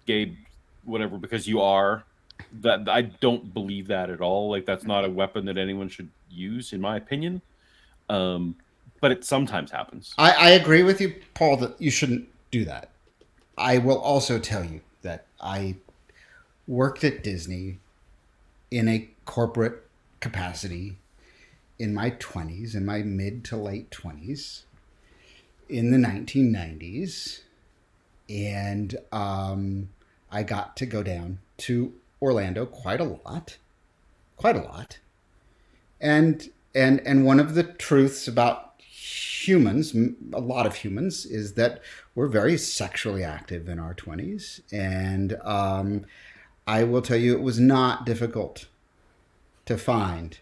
gay, whatever, because you are. That I don't believe that at all. Like that's not a weapon that anyone should use, in my opinion. But it sometimes happens. I agree with you, Paul, that you shouldn't do that. I will also tell you that I worked at Disney in a corporate capacity in my 20s, in my mid to late 20s, in the 1990s. And I got to go down to Orlando quite a lot. And one of the truths about humans, a lot of humans, is that we're very sexually active in our 20s. And I will tell you, it was not difficult to find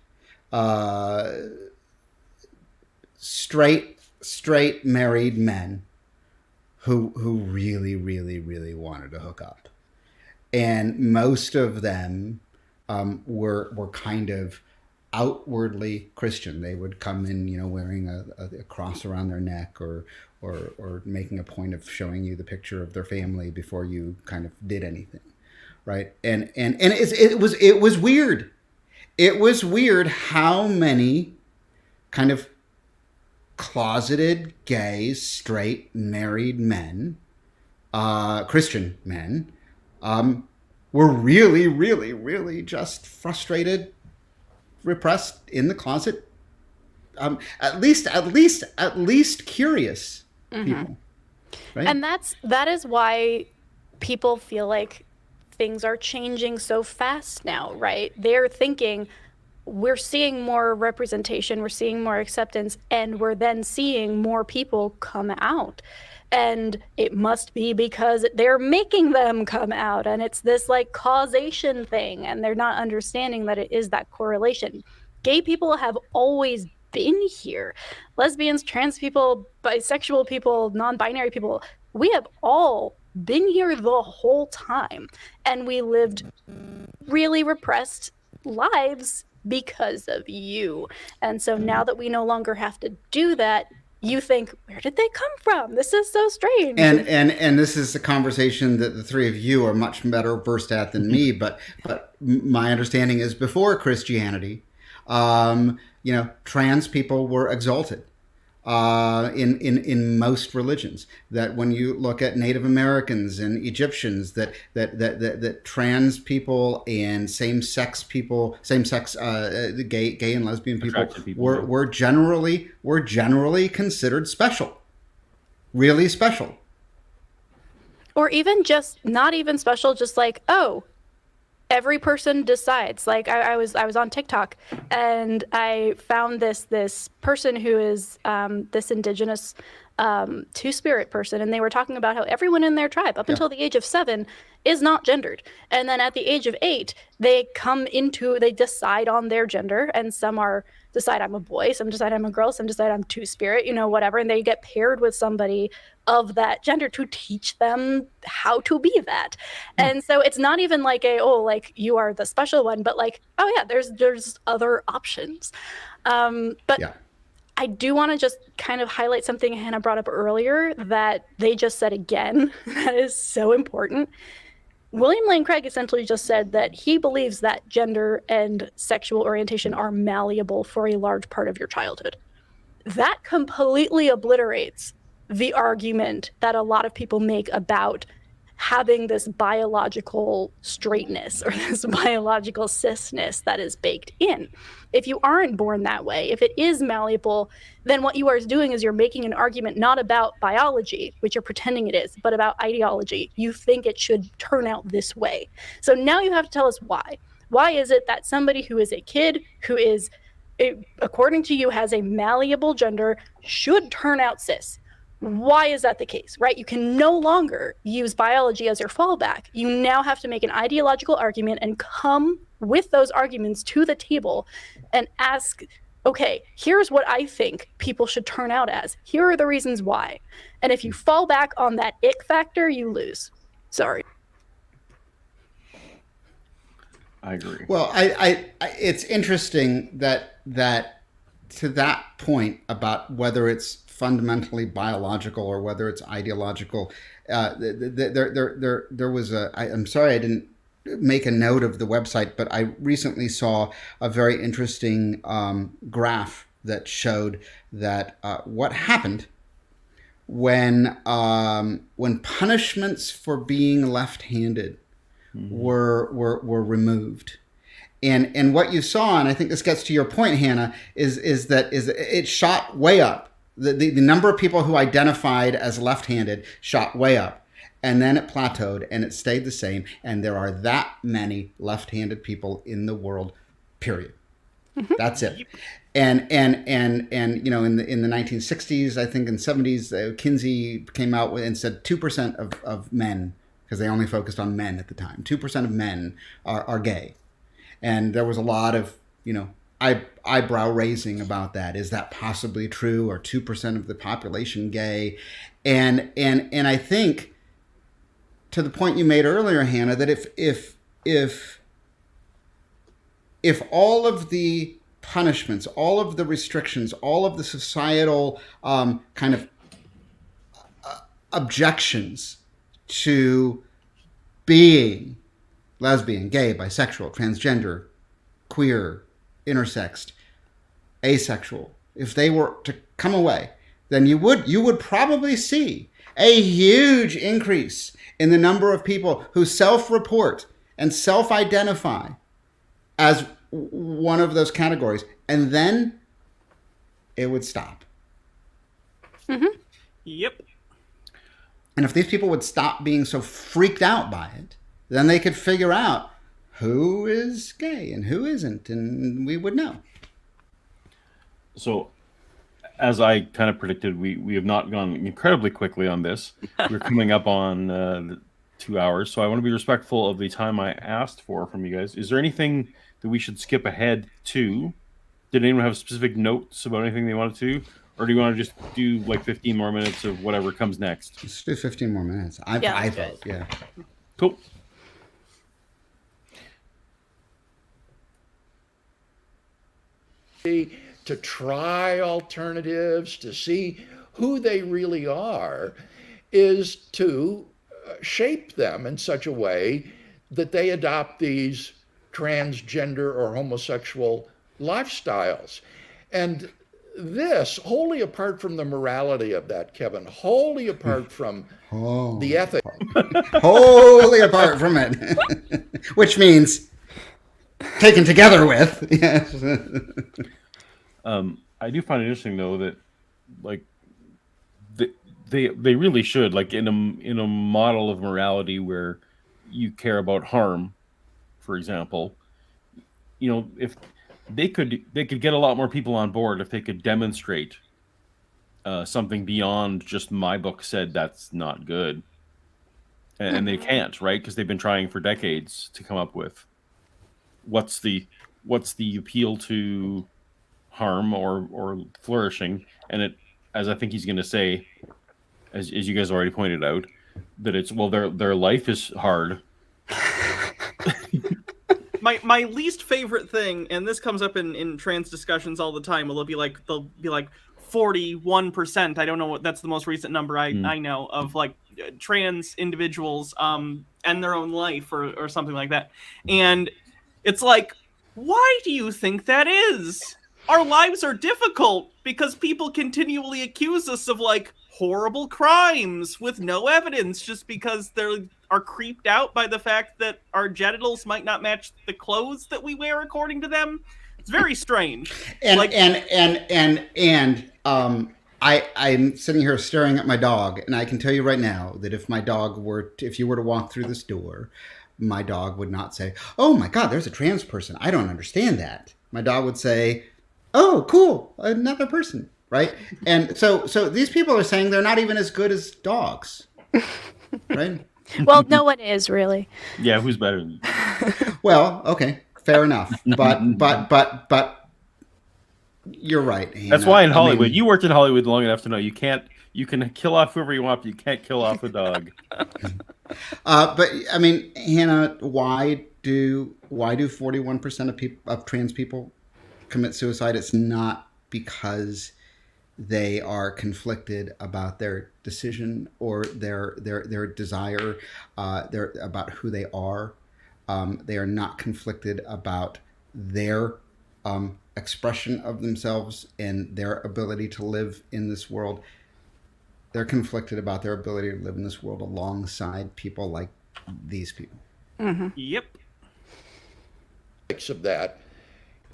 straight married men who really, really, really wanted to hook up. And most of them were kind of outwardly Christian. They would come in, you know, wearing a cross around their neck, or making a point of showing you the picture of their family before you kind of did anything, right? And it was weird. It was weird how many kind of closeted, gay, straight, married men, Christian men, were really, really, really just frustrated, repressed, in the closet, at least curious people, right? And that is why people feel like things are changing so fast now, right? They're thinking, we're seeing more representation, we're seeing more acceptance, and we're then seeing more people come out. And it must be because they're making them come out, and it's this like causation thing, and they're not understanding that it is that correlation. Gay people have always been here. Lesbians, trans people, bisexual people, non-binary people, we have all been here the whole time, and we lived really repressed lives because of you. And so now that we no longer have to do that, you think, where did they come from? This is so strange. And this is a conversation that the three of you are much better versed at than me. But my understanding is before Christianity, trans people were exalted in most religions. That when you look at Native Americans and Egyptians, that trans people and same-sex people, gay and lesbian people were generally considered special, really special. Or even just not even special, just like, oh, every person decides. Like I was on TikTok and I found this person who is this indigenous two-spirit person, and they were talking about how everyone in their tribe up until the age of 7 is not gendered, and then at the age of 8 they decide on their gender, and some are decide I'm a boy, some decide I'm a girl, some decide I'm two-spirit, whatever, and they get paired with somebody of that gender to teach them how to be that. And so it's not even like you are the special one, but like, oh yeah, there's other options. But Yeah. I do want to just kind of highlight something Hannah brought up earlier that they just said again that is so important. William Lane Craig essentially just said that he believes that gender and sexual orientation are malleable for a large part of your childhood. That completely obliterates the argument that a lot of people make about having this biological straightness or this biological cisness that is baked in. If you aren't born that way, if it is malleable, then what you are doing is you're making an argument not about biology, which you're pretending it is, but about ideology. You think it should turn out this way. So now you have to tell us why. Why is it that somebody who is a kid, who is, according to you, has a malleable gender, should turn out cis? Why is that the case, right? You can no longer use biology as your fallback. You now have to make an ideological argument and come with those arguments to the table and ask, okay, here's what I think people should turn out as. Here are the reasons why. And if you fall back on that ick factor, you lose. Sorry. I agree. Well, I it's interesting that to that point about whether it's fundamentally biological or whether it's ideological, there was I'm sorry I didn't make a note of the website, but I recently saw a very interesting graph that showed that what happened when punishments for being left-handed were removed. And what you saw, and I think this gets to your point, Hannah, is that it shot way up. The number of people who identified as left-handed shot way up, and then it plateaued and it stayed the same. And there are that many left-handed people in the world, period. That's it. And in the 1960s, I think in 70s, Kinsey came out and said 2% of men, because they only focused on men at the time, 2% of men are gay. And there was a lot of, eyebrow raising about that. Is that possibly true? Or 2% of the population gay? And I think, to the point you made earlier, Hannah, that if all of the punishments, all of the restrictions, all of the societal kind of objections to being lesbian, gay, bisexual, transgender, queer, intersexed, asexual, if they were to come away, then you would probably see a huge increase in the number of people who self-report and self-identify as one of those categories, and then it would stop. Mm-hmm. Yep. And if these people would stop being so freaked out by it, then they could figure out who is gay and who isn't, and we would know. So, as I kind of predicted, we have not gone incredibly quickly on this. We're coming up on the 2 hours, so I want to be respectful of the time I asked for from you guys. Is there anything that we should skip ahead to? Did anyone have specific notes about anything they wanted to? Or do you want to just do like 15 more minutes of whatever comes next? Let's do 15 more minutes. I vote, yeah. Cool. To try alternatives, to see who they really are, is to shape them in such a way that they adopt these transgender or homosexual lifestyles. And this, wholly apart from the morality of that, Kevin, wholly apart from the ethics. Wholly apart from it. Which means taken together with. Yes. I do find it interesting, though, that like they really should, like in a model of morality where you care about harm, for example, if they could get a lot more people on board if they could demonstrate something beyond just my book said that's not good, and they can't, right? Because they've been trying for decades to come up with what's the appeal to harm or flourishing, and it, as I think he's going to say, as you guys already pointed out, that it's, well, their life is hard. My least favorite thing, and this comes up in trans discussions all the time, they'll be like 41%. I don't know what, that's the most recent number I know of, like, trans individuals end their own life or something like that. And it's like, why do you think that is? Our lives are difficult because people continually accuse us of, like, horrible crimes with no evidence, just because they are creeped out by the fact that our genitals might not match the clothes that we wear according to them. It's very strange. I'm sitting here staring at my dog, and I can tell you right now that if you were to walk through this door, my dog would not say, "Oh my God, there's a trans person. I don't understand that." My dog would say, "Oh, cool, another person." Right? And so these people are saying they're not even as good as dogs, right? Well, no one is really. Yeah, who's better? Well, okay, fair enough. But you're right, Hannah. That's why in Hollywood, you worked in Hollywood long enough to know you can kill off whoever you want, but you can't kill off a dog. But I mean, Hannah, why do 41% of trans people commit suicide? It's not because they are conflicted about their decision or their desire, about who they are. They are not conflicted about their expression of themselves and their ability to live in this world. They're conflicted about their ability to live in this world alongside people like these people. Mm-hmm. Yep. Of that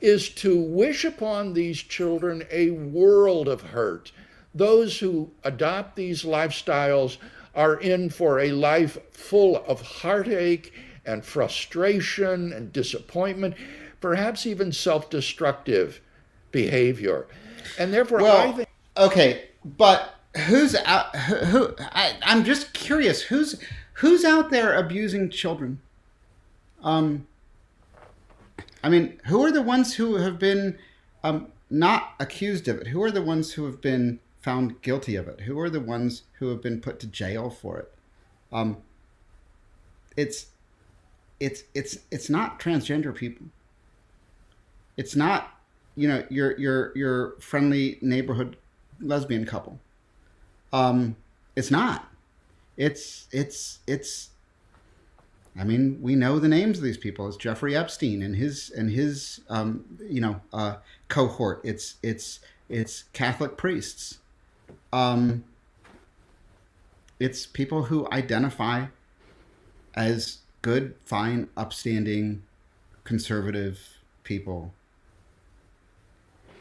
is to wish upon these children a world of hurt. Those who adopt these lifestyles are in for a life full of heartache and frustration and disappointment, perhaps even self-destructive behavior. And therefore, I think... Okay, but who's out? I'm just curious. Who's out there abusing children? I mean, who are the ones who have been not accused of it? Who are the ones who have been found guilty of it? Who are the ones who have been put to jail for it? It's not transgender people. It's not, your friendly neighborhood lesbian couple. It's not. It's. I mean, we know the names of these people. It's Jeffrey Epstein and his cohort. It's Catholic priests. It's people who identify as good, fine, upstanding, conservative people,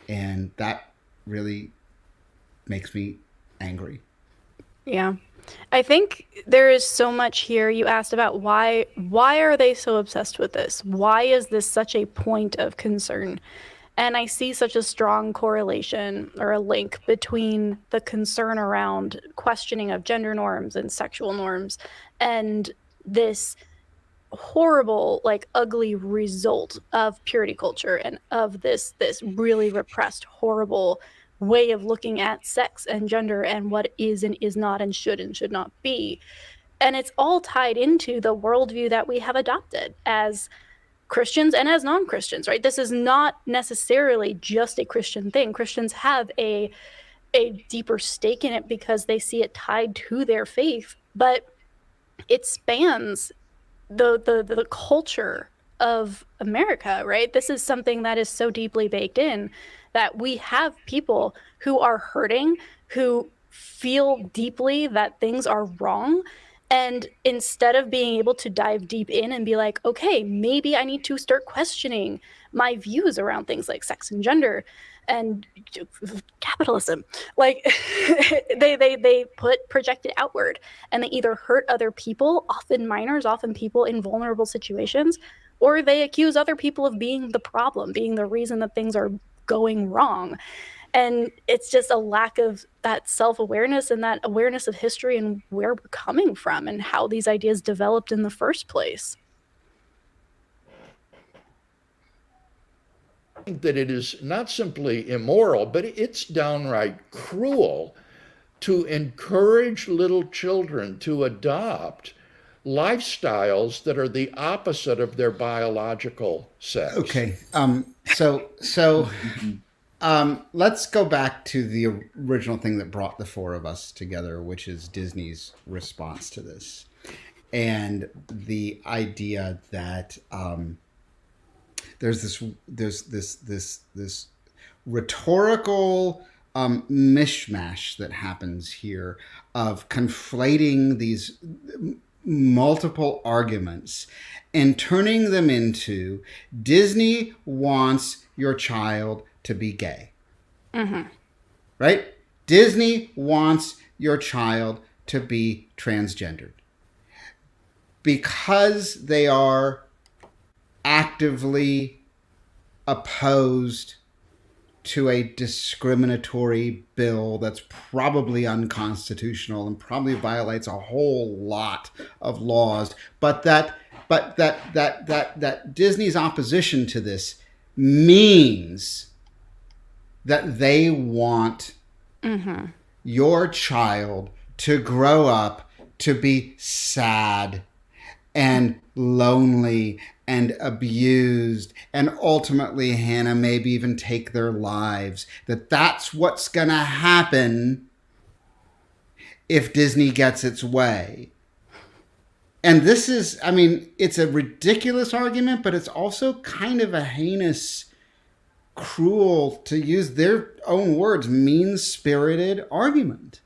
and that really makes me angry. Yeah. I think there is so much here. You asked about why are they so obsessed with this? Why is this such a point of concern? And I see such a strong correlation or a link between the concern around questioning of gender norms and sexual norms and this horrible, like, ugly result of purity culture and of this really repressed, horrible way of looking at sex and gender and what is and is not and should not be. And it's all tied into the worldview that we have adopted as Christians and as non-Christians, right? This is not necessarily just a Christian thing. Christians have a deeper stake in it because they see it tied to their faith, but it spans the culture of America, right? This is something that is so deeply baked in that we have people who are hurting, who feel deeply that things are wrong. And instead of being able to dive deep in and be like, okay, maybe I need to start questioning my views around things like sex and gender and capitalism, like they project it outward, and they either hurt other people, often minors, often people in vulnerable situations, or they accuse other people of being the problem, being the reason that things are going wrong. And it's just a lack of that self-awareness and that awareness of history and where we're coming from and how these ideas developed in the first place. that it is not simply immoral, but it's downright cruel to encourage little children to adopt lifestyles that are the opposite of their biological sex. Okay. Let's go back to the original thing that brought the four of us together, which is Disney's response to this, and the idea that there's this rhetorical mishmash that happens here of conflating these multiple arguments and turning them into Disney wants your child to be gay. Mm-hmm. Right? Disney wants your child to be transgendered because they are actively opposed to a discriminatory bill that's probably unconstitutional and probably violates a whole lot of laws, but that Disney's opposition to this means that they want your child to grow up to be sad and lonely and abused, and ultimately, Hannah, maybe even take their lives. That's what's going to happen if Disney gets its way. And this is, I mean, it's a ridiculous argument, but it's also kind of a heinous, cruel, to use their own words, mean-spirited argument.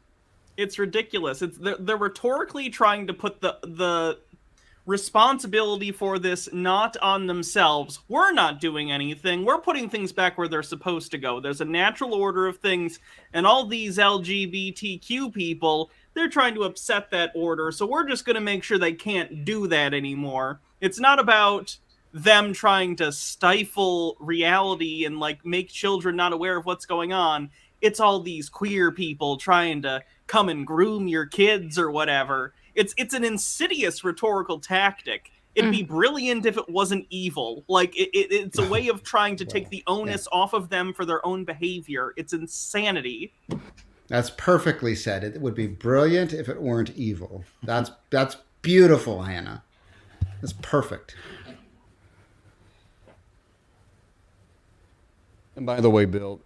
It's ridiculous. They're rhetorically trying to put the responsibility for this not on themselves. We're not doing anything. We're putting things back where they're supposed to go. There's a natural order of things, and all these LGBTQ people, they're trying to upset that order, so we're just going to make sure they can't do that anymore. It's not about them trying to stifle reality and like make children not aware of what's going on. It's all these queer people trying to come and groom your kids or whatever. It's an insidious rhetorical tactic. It'd be brilliant if it wasn't evil. Like, it's a way of trying to take the onus off of them for their own behavior. It's insanity. That's perfectly said. It would be brilliant if it weren't evil. That's beautiful, Hannah. That's perfect. And by the way, Bill,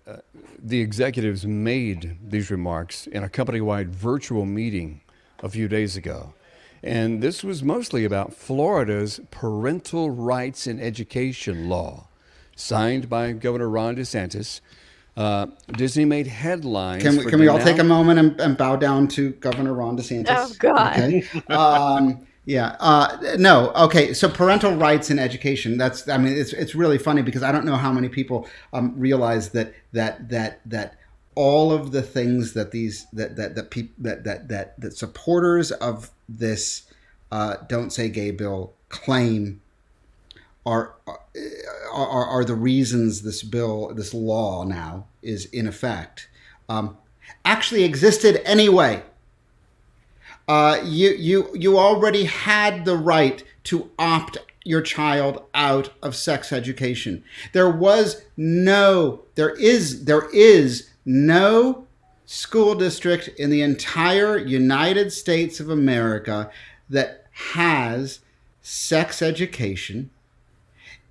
the executives made these remarks in a company-wide virtual meeting a few days ago. And this was mostly about Florida's parental rights in education law, signed by Governor Ron DeSantis. Disney made headlines. Can we all take a moment and bow down to Governor Ron DeSantis? Oh, God. Okay. No. Okay. So parental rights in education. It's really funny because I don't know how many people realize that all of the things that that supporters of this Don't Say Gay bill claim are the reasons this law now is in effect actually existed anyway. You already had the right to opt your child out of sex education. There is no school district in the entire United States of America that has sex education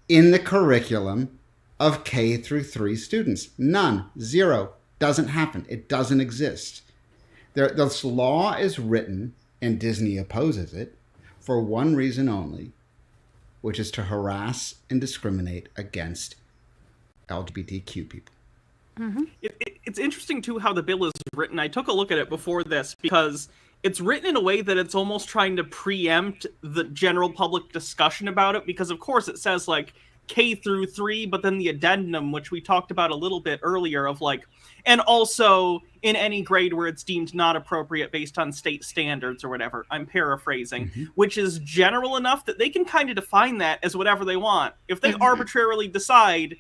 in the curriculum of K through 3 students. None. Zero. Doesn't happen. It doesn't exist. This law is written, and Disney opposes it, for one reason only, which is to harass and discriminate against LGBTQ people. Mm-hmm. It's interesting, too, how the bill is written. I took a look at it before this because it's written in a way that it's almost trying to preempt the general public discussion about it because, of course, it says, like, K through 3, but then the addendum, which we talked about a little bit earlier, of, like, and also in any grade where it's deemed not appropriate based on state standards or whatever. I'm paraphrasing, which is general enough that they can kind of define that as whatever they want. If they arbitrarily decide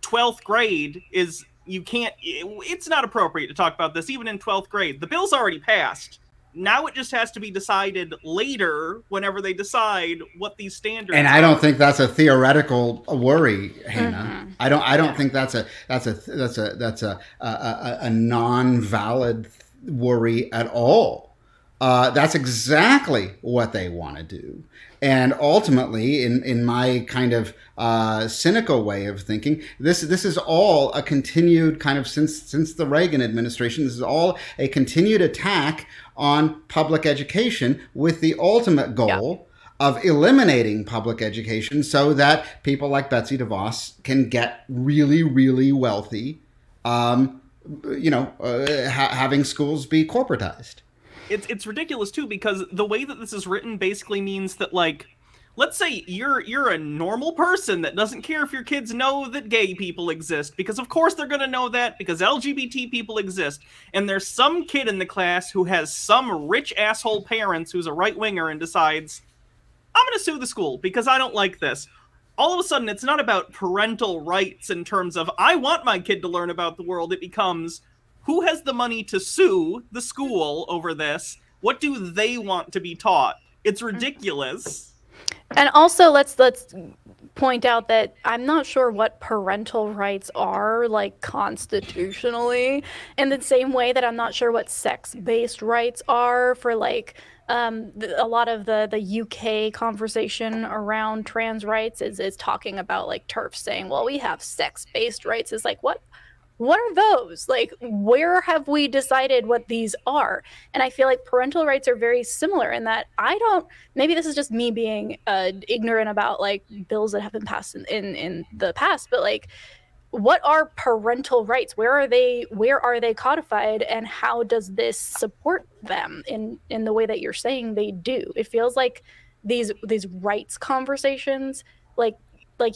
12th grade is... it's not appropriate to talk about this, even in 12th grade. The bill's already passed. Now it just has to be decided later whenever they decide what these standards And are. I don't think that's a theoretical worry, Hannah. I don't think that's a non-valid worry at all. That's exactly what they want to do. And ultimately, in my kind of cynical way of thinking, this is all a continued kind of since the Reagan administration. This is all a continued attack on public education with the ultimate goal of eliminating public education so that people like Betsy DeVos can get really, really wealthy, having schools be corporatized. It's ridiculous too, because the way that this is written basically means that, like, let's say you're a normal person that doesn't care if your kids know that gay people exist, because of course they're going to know that, because LGBT people exist, and there's some kid in the class who has some rich asshole parents who's a right-winger and decides, I'm going to sue the school because I don't like this. All of a sudden, it's not about parental rights in terms of, I want my kid to learn about the world. It becomes, who has the money to sue the school over this? What do they want to be taught? It's ridiculous. And also, let's point out that I'm not sure what parental rights are, like, constitutionally, in the same way that I'm not sure what sex-based rights are for, like, a lot of the UK conversation around trans rights is talking about, like, TERF saying, well, we have sex-based rights. Is like, what are those? Like, where have we decided what these are? And I feel like parental rights are very similar in that maybe this is just me being ignorant about, like, bills that have been passed in the past, but, like, what are parental rights? Where are they codified, and how does this support them in the way that you're saying they do? It feels like these rights conversations, like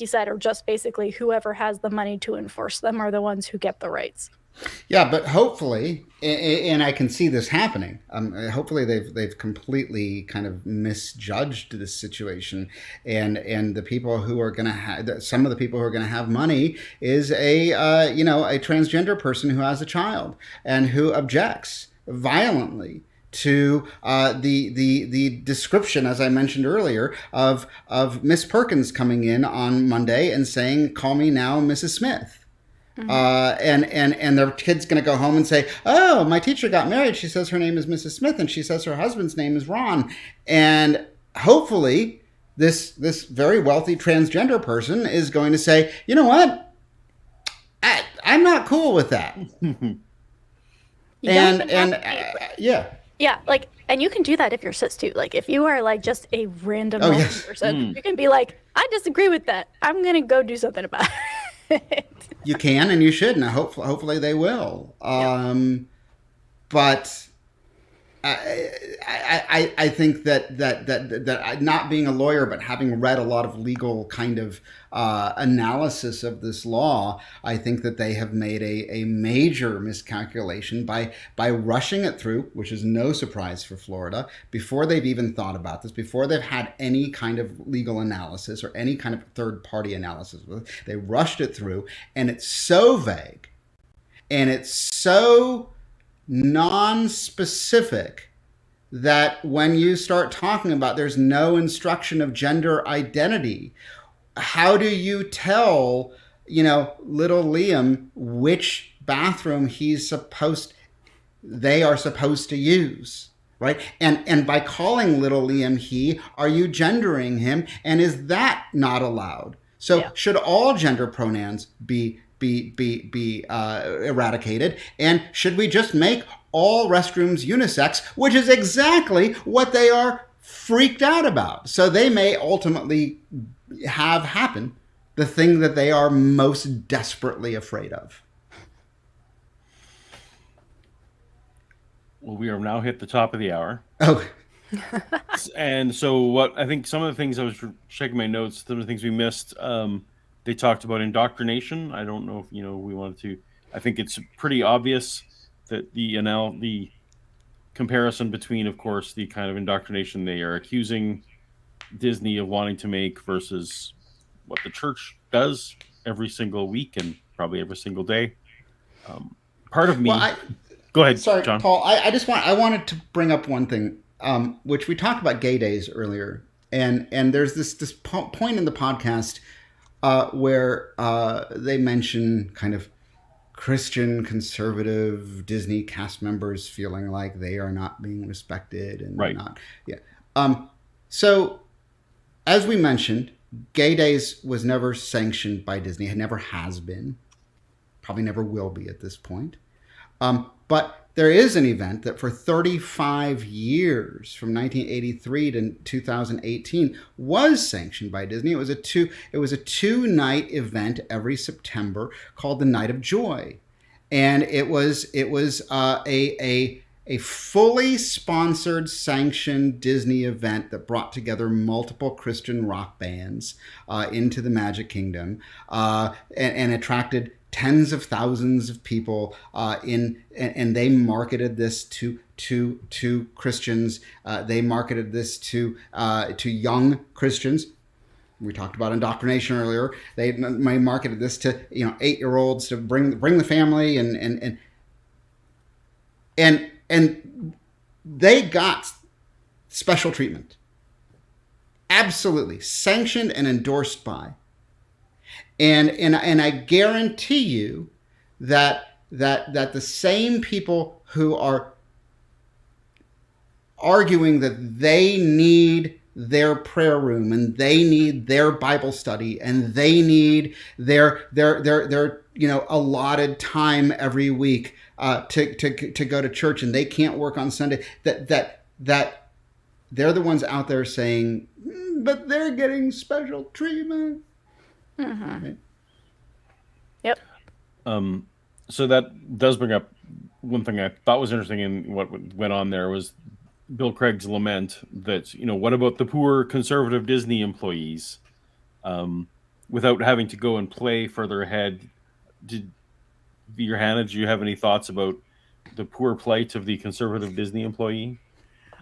you said, are just basically whoever has the money to enforce them are the ones who get the rights. Yeah, but hopefully, and I can see this happening. Hopefully, they've completely kind of misjudged this situation, and the people who are going to have some of the people who are going to have money is a transgender person who has a child and who objects violently to the description, as I mentioned earlier, of Miss Perkins coming in on Monday and saying, "Call me now, Mrs. Smith." Mm-hmm. And their kid's going to go home and say, "Oh, my teacher got married. She says her name is Mrs. Smith, and she says her husband's name is Ron." And hopefully, this very wealthy transgender person is going to say, "You know what? I'm not cool with that." Yeah, like, and you can do that if you're cis too. Like, if you are, like, just a random person, you can be like, I disagree with that. I'm gonna go do something about it. You can, and you should, and hopefully they will. But I think that not being a lawyer, but having read a lot of legal kind of analysis of this law, I think that they have made a major miscalculation by rushing it through, which is no surprise for Florida, before they've even thought about this, before they've had any kind of legal analysis or any kind of third-party analysis. They rushed it through, and it's so vague, and it's so non-specific that when you start talking about there's no instruction of gender identity, how do you tell, little Liam which bathroom they are supposed to use, right? And by calling little Liam he, are you gendering him? And is that not allowed? So should all gender pronouns be eradicated? And should we just make all restrooms unisex, which is exactly what they are freaked out about? So they may ultimately have happen the thing that they are most desperately afraid of. Well, we are now hit the top of the hour. Oh. And so what I think some of the things I was checking my notes, some of the things we missed, they talked about indoctrination. I don't know if we wanted to. I think it's pretty obvious that the comparison between, of course, the kind of indoctrination they are accusing Disney of wanting to make versus what the church does every single week and probably every single day. Part of me. Go ahead, Sorry, John. Paul. I wanted to bring up one thing, which we talked about gay days earlier, and there's this point in the podcast where they mention kind of Christian conservative Disney cast members feeling like they are not being respected and Right. not. Yeah. So, as we mentioned, Gay Days was never sanctioned by Disney. It never has been. Probably never will be at this point. But there is an event that for 35 years, from 1983 to 2018, was sanctioned by Disney. It was a two-night event every September called the Night of Joy, and it was a fully sponsored, sanctioned Disney event that brought together multiple Christian rock bands into the Magic Kingdom and attracted tens of thousands of people and they marketed this to Christians. They marketed this to young Christians. We talked about indoctrination earlier. They marketed this to 8-year-olds to bring the family and they got special treatment. Absolutely sanctioned and endorsed by. And I guarantee you that the same people who are arguing that they need their prayer room and they need their Bible study and they need their allotted time every week to go to church and they can't work on Sunday, that they're the ones out there saying, but they're getting special treatment. Mm-hmm. Right? Yep. So that does bring up one thing I thought was interesting in what went on there was Bill Craig's lament that, what about the poor conservative Disney employees? Without having to go and play further ahead, Hannah, do you have any thoughts about the poor plight of the conservative Disney employee?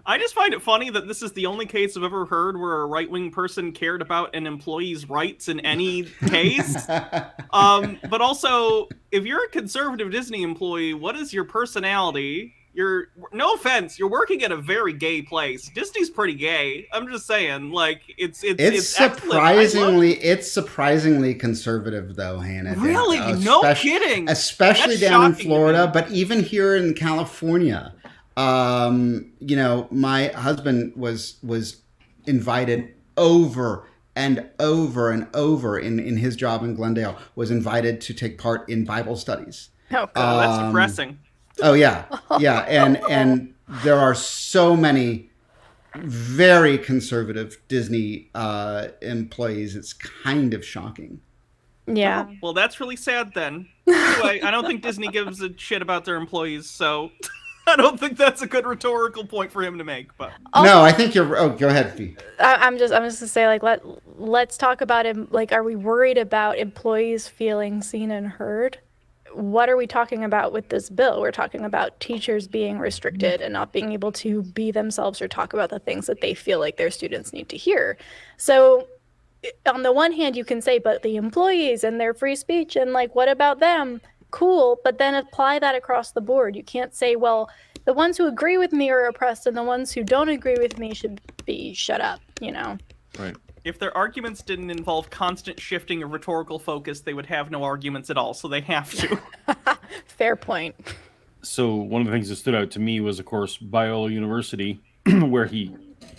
I just find it funny that this is the only case I've ever heard where a right-wing person cared about an employee's rights in any case. But also, if you're a conservative Disney employee, what is your personality? No offense, you're working at a very gay place. Disney's pretty gay. I'm just saying, like it's surprisingly conservmy though, Hannah. Really? No kidding. Especially That's down in shocking Florida, but even here in California. My husband was invited over and over and over in his job in Glendale, was invited to take part in Bible studies. Oh, God, that's depressing. Oh yeah. Yeah. And there are so many very conservative Disney employees. It's kind of shocking. Yeah. Oh, well, that's really sad then. Anyway, I don't think Disney gives a shit about their employees, so I don't think that's a good rhetorical point for him to make. But no, I think you're. Oh, go ahead, Fee. I'm just gonna say, like, let's talk about him. Like, are we worried about employees feeling seen and heard? What are we talking about with this bill? We're talking about teachers being restricted and not being able to be themselves or talk about the things that they feel like their students need to hear. So on the one hand, you can say, but the employees and their free speech and like, what about them? Cool. But then apply that across the board. You can't say, well, the ones who agree with me are oppressed and the ones who don't agree with me should be shut up, Right. If their arguments didn't involve constant shifting of rhetorical focus, they would have no arguments at all, so they have to. Fair point. So one of the things that stood out to me was, of course, Biola University, where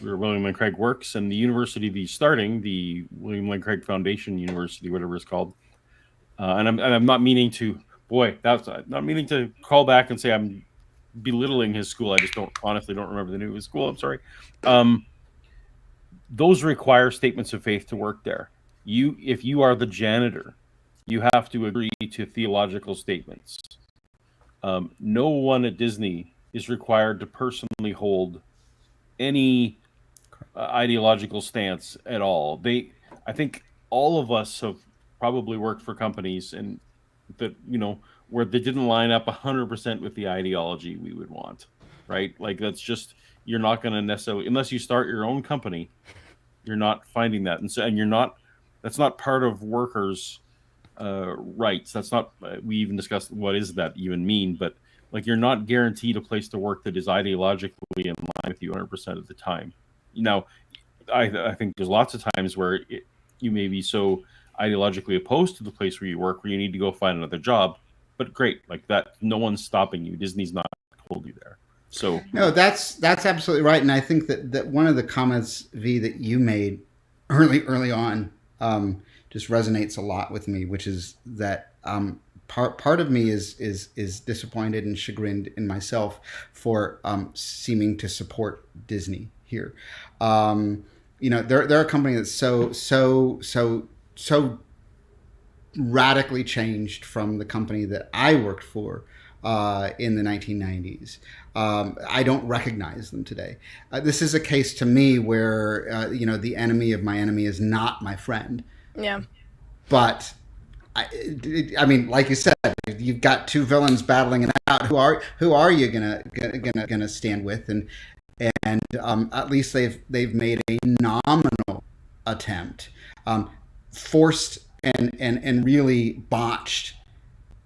William Lane Craig works, and the university he's starting, the William Lane Craig Foundation University, whatever it's called. And I'm not meaning to, not meaning to call back and say I'm belittling his school. I just honestly don't remember the name of his school. I'm sorry. Those require statements of faith to work there. If you are the janitor, you have to agree to theological statements. No one at Disney is required to personally hold any ideological stance at all. I think all of us have probably worked for companies and that, where they didn't line up 100% with the ideology we would want, right? Like that's just, you're not going to necessarily, unless you start your own company, you're not finding that. That's not part of workers' rights. That's not, we even discussed what does that even mean, but Like, you're not guaranteed a place to work that is ideologically in line with you 100% of the time. Now, I think there's lots of times where you may be so ideologically opposed to the place where you work where you need to go find another job. But great, like that, no one's stopping you. Disney's not hold you there. So no, that's absolutely right, and I think that one of the comments, V, that you made early on just resonates a lot with me, which is that part of me is disappointed and chagrined in myself for seeming to support Disney here. They're a company that's so radically changed from the company that I worked for in the 1990s. I don't recognize them today. This is a case to me where the enemy of my enemy is not my friend. Yeah. But I mean, like you said, you've got two villains battling it out. Who are you gonna stand with? And at least they've made a nominal attempt, forced and really botched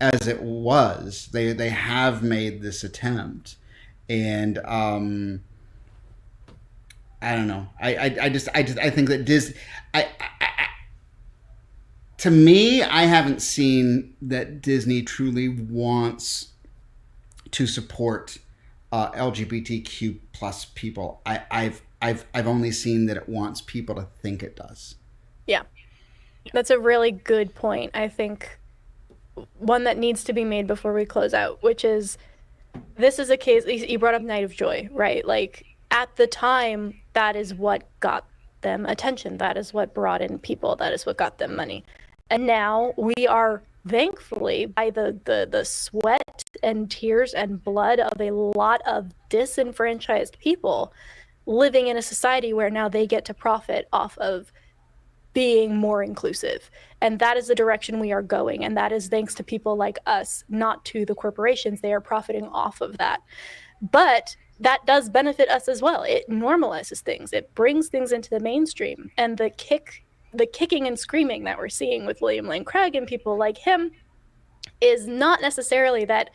as it was. They have made this attempt, and I don't know. I think that Disney. To me, I haven't seen that Disney truly wants to support LGBTQ plus people. I've only seen that it wants people to think it does. Yeah, that's a really good point. I think one that needs to be made before we close out, which is, this is a case, you brought up Night of Joy, right? Like, at the time, that is what got them attention. That is what brought in people. That is what got them money. And now we are, thankfully, by the sweat and tears and blood of a lot of disenfranchised people, living in a society where now they get to profit off of being more inclusive. And that is the direction we are going. And that is thanks to people like us, not to the corporations. They are profiting off of that. But that does benefit us as well. It normalizes things. It brings things into the mainstream. And the kicking and screaming that we're seeing with William Lane Craig and people like him is not necessarily that,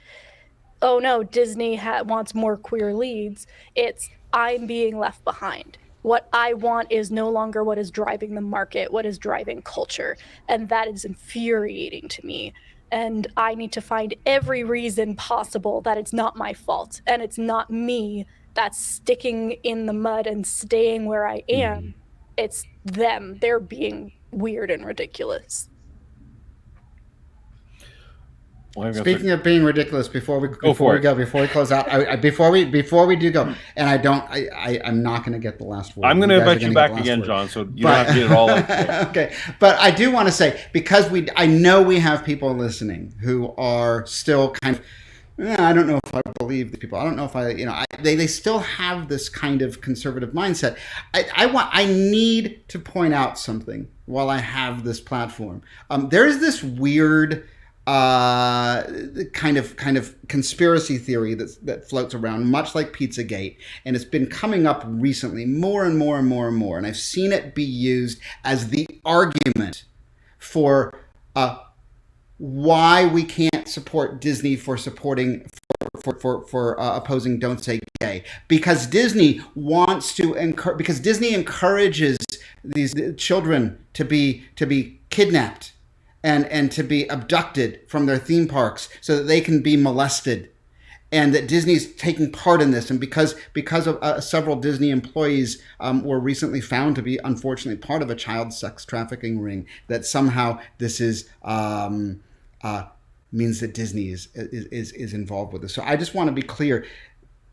oh no, Disney wants more queer leads. It's, I'm being left behind. What I want is no longer what is driving the market, what is driving culture. And that is infuriating to me. And I need to find every reason possible that it's not my fault and it's not me that's sticking in the mud and staying where I am. It's them. They're being weird and ridiculous. Speaking of being ridiculous, before we close out, before we do go, and I'm not going to get the last word. I'm going to invite you back again, John, so you don't have to get it all out. Okay, but I do want to say, because I know we have people listening who are still kind of, I don't know if I believe the people. I don't know if they still have this kind of conservative mindset. I need to point out something while I have this platform. There's this weird kind of conspiracy theory that floats around, much like Pizzagate, and it's been coming up recently more and more and more and more. And I've seen it be used as the argument for why we can't support Disney for supporting for opposing Don't Say Gay, because Disney encourages these children to be kidnapped and to be abducted from their theme parks so that they can be molested, and that Disney's taking part in this. And because of several Disney employees were recently found to be, unfortunately, part of a child sex trafficking ring, that somehow this is means that Disney is involved with this. So I just want to be clear.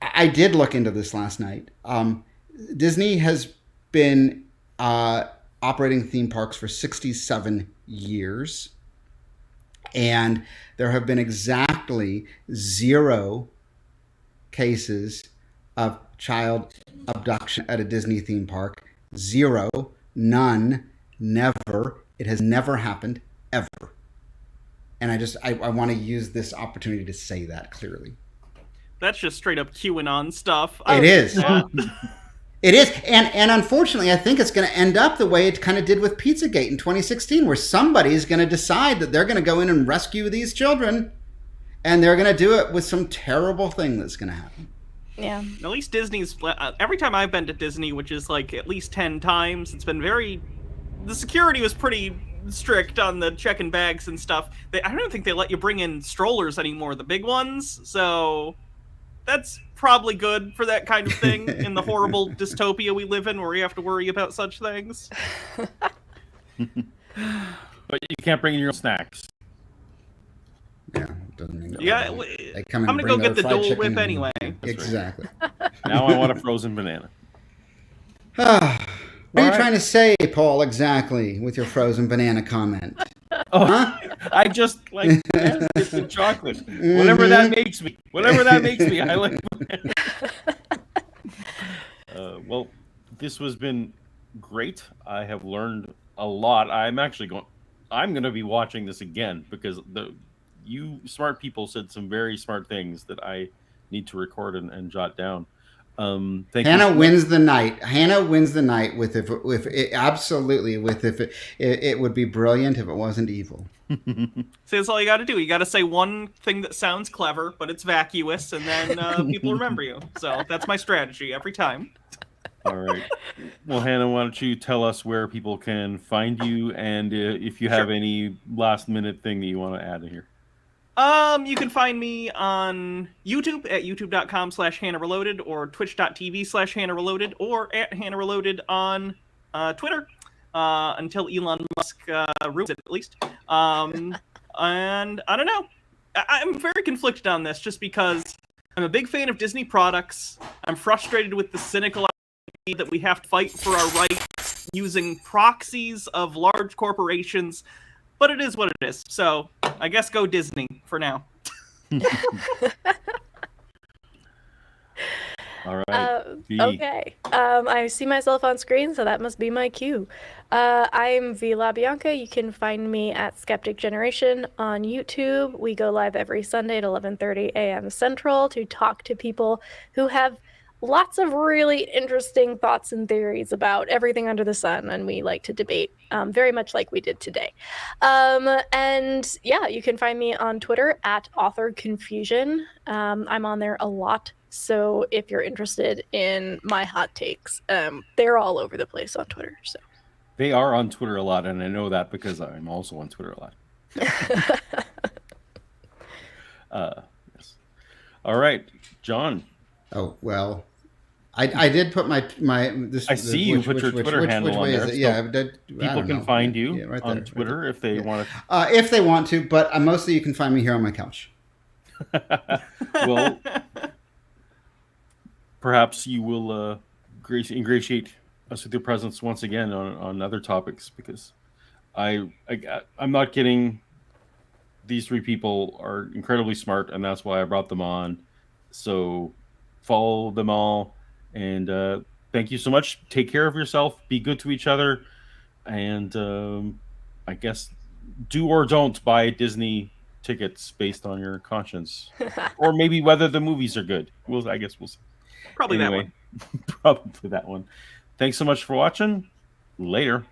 I did look into this last night. Disney has been operating theme parks for 67 years. And there have been exactly 0 cases of child abduction at a Disney theme park. 0, none, never. It has never happened, ever. And I want to use this opportunity to say that clearly. That's just straight up QAnon stuff. It is. It is. And unfortunately, I think it's going to end up the way it kind of did with Pizzagate in 2016, where somebody's going to decide that they're going to go in and rescue these children And they're going to do it with some terrible thing that's going to happen. Yeah. At least Disney's every time I've been to Disney, which is like at least 10 times, it's been the security was pretty strict on the checking bags and stuff. I don't think they let you bring in strollers anymore, the big ones. So that's probably good for that kind of thing in the horrible dystopia we live in where we have to worry about such things. But you can't bring in your own snacks. Yeah, it doesn't mean Yeah, they come I'm and gonna go bring get the their fried Dole chicken Whip and- anyway. Exactly. Now I want a frozen banana. What are you All right. trying to say, Paul, exactly, with your frozen banana comment? Oh, Huh? I just like bananas dipped in chocolate. Whatever that makes me. Whatever that makes me. I like. Well, this has been great. I have learned a lot. I'm going to be watching this again because you smart people said some very smart things that I need to record and jot down. Thank Hannah you. wins the night. Hannah wins the night with if it would be brilliant if it wasn't evil. See, that's all you got to do. You got to say one thing that sounds clever, but it's vacuous, and then people remember you. So that's my strategy every time. All right. Well, Hannah, why don't you tell us where people can find you, and if you have any last minute thing that you want to add in here. You can find me on YouTube at youtube.com/HannahReloaded or twitch.tv/HannahReloaded or at HannahReloaded on Twitter until Elon Musk ruins it, at least. And I don't know. I'm very conflicted on this just because I'm a big fan of Disney products. I'm frustrated with the cynical idea that we have to fight for our rights using proxies of large corporations. But it is what it is. So I guess go Disney for now. All right. Okay. I see myself on screen, so that must be my cue. I'm Bianca. You can find me at Skeptic Generation on YouTube. We go live every Sunday at 11:30 a.m. Central to talk to people who have lots of really interesting thoughts and theories about everything under the sun, and we like to debate very much like we did today. And yeah, you can find me on Twitter at Author Confusion. I'm on there a lot, so if you're interested in my hot takes, they're all over the place on Twitter. So They are on Twitter a lot, and I know that because I'm also on Twitter a lot. Yes. All right, John. Oh well, I did put my this. I see you put your Twitter handle on there. Is it? So Yeah, people can find you Yeah, right on there, Twitter if they want if they want to, but mostly you can find me here on my couch. to. Well, perhaps you will ingratiate us with your presence once again on other topics, because I'm not kidding. These three people are incredibly smart, and that's why I brought them on. So follow them all, and thank you so much. Take care of yourself. Be good to each other, and I guess do or don't buy Disney tickets based on your conscience, or maybe whether the movies are good. I guess we'll see. Probably that one. Probably that one. Thanks so much for watching. Later.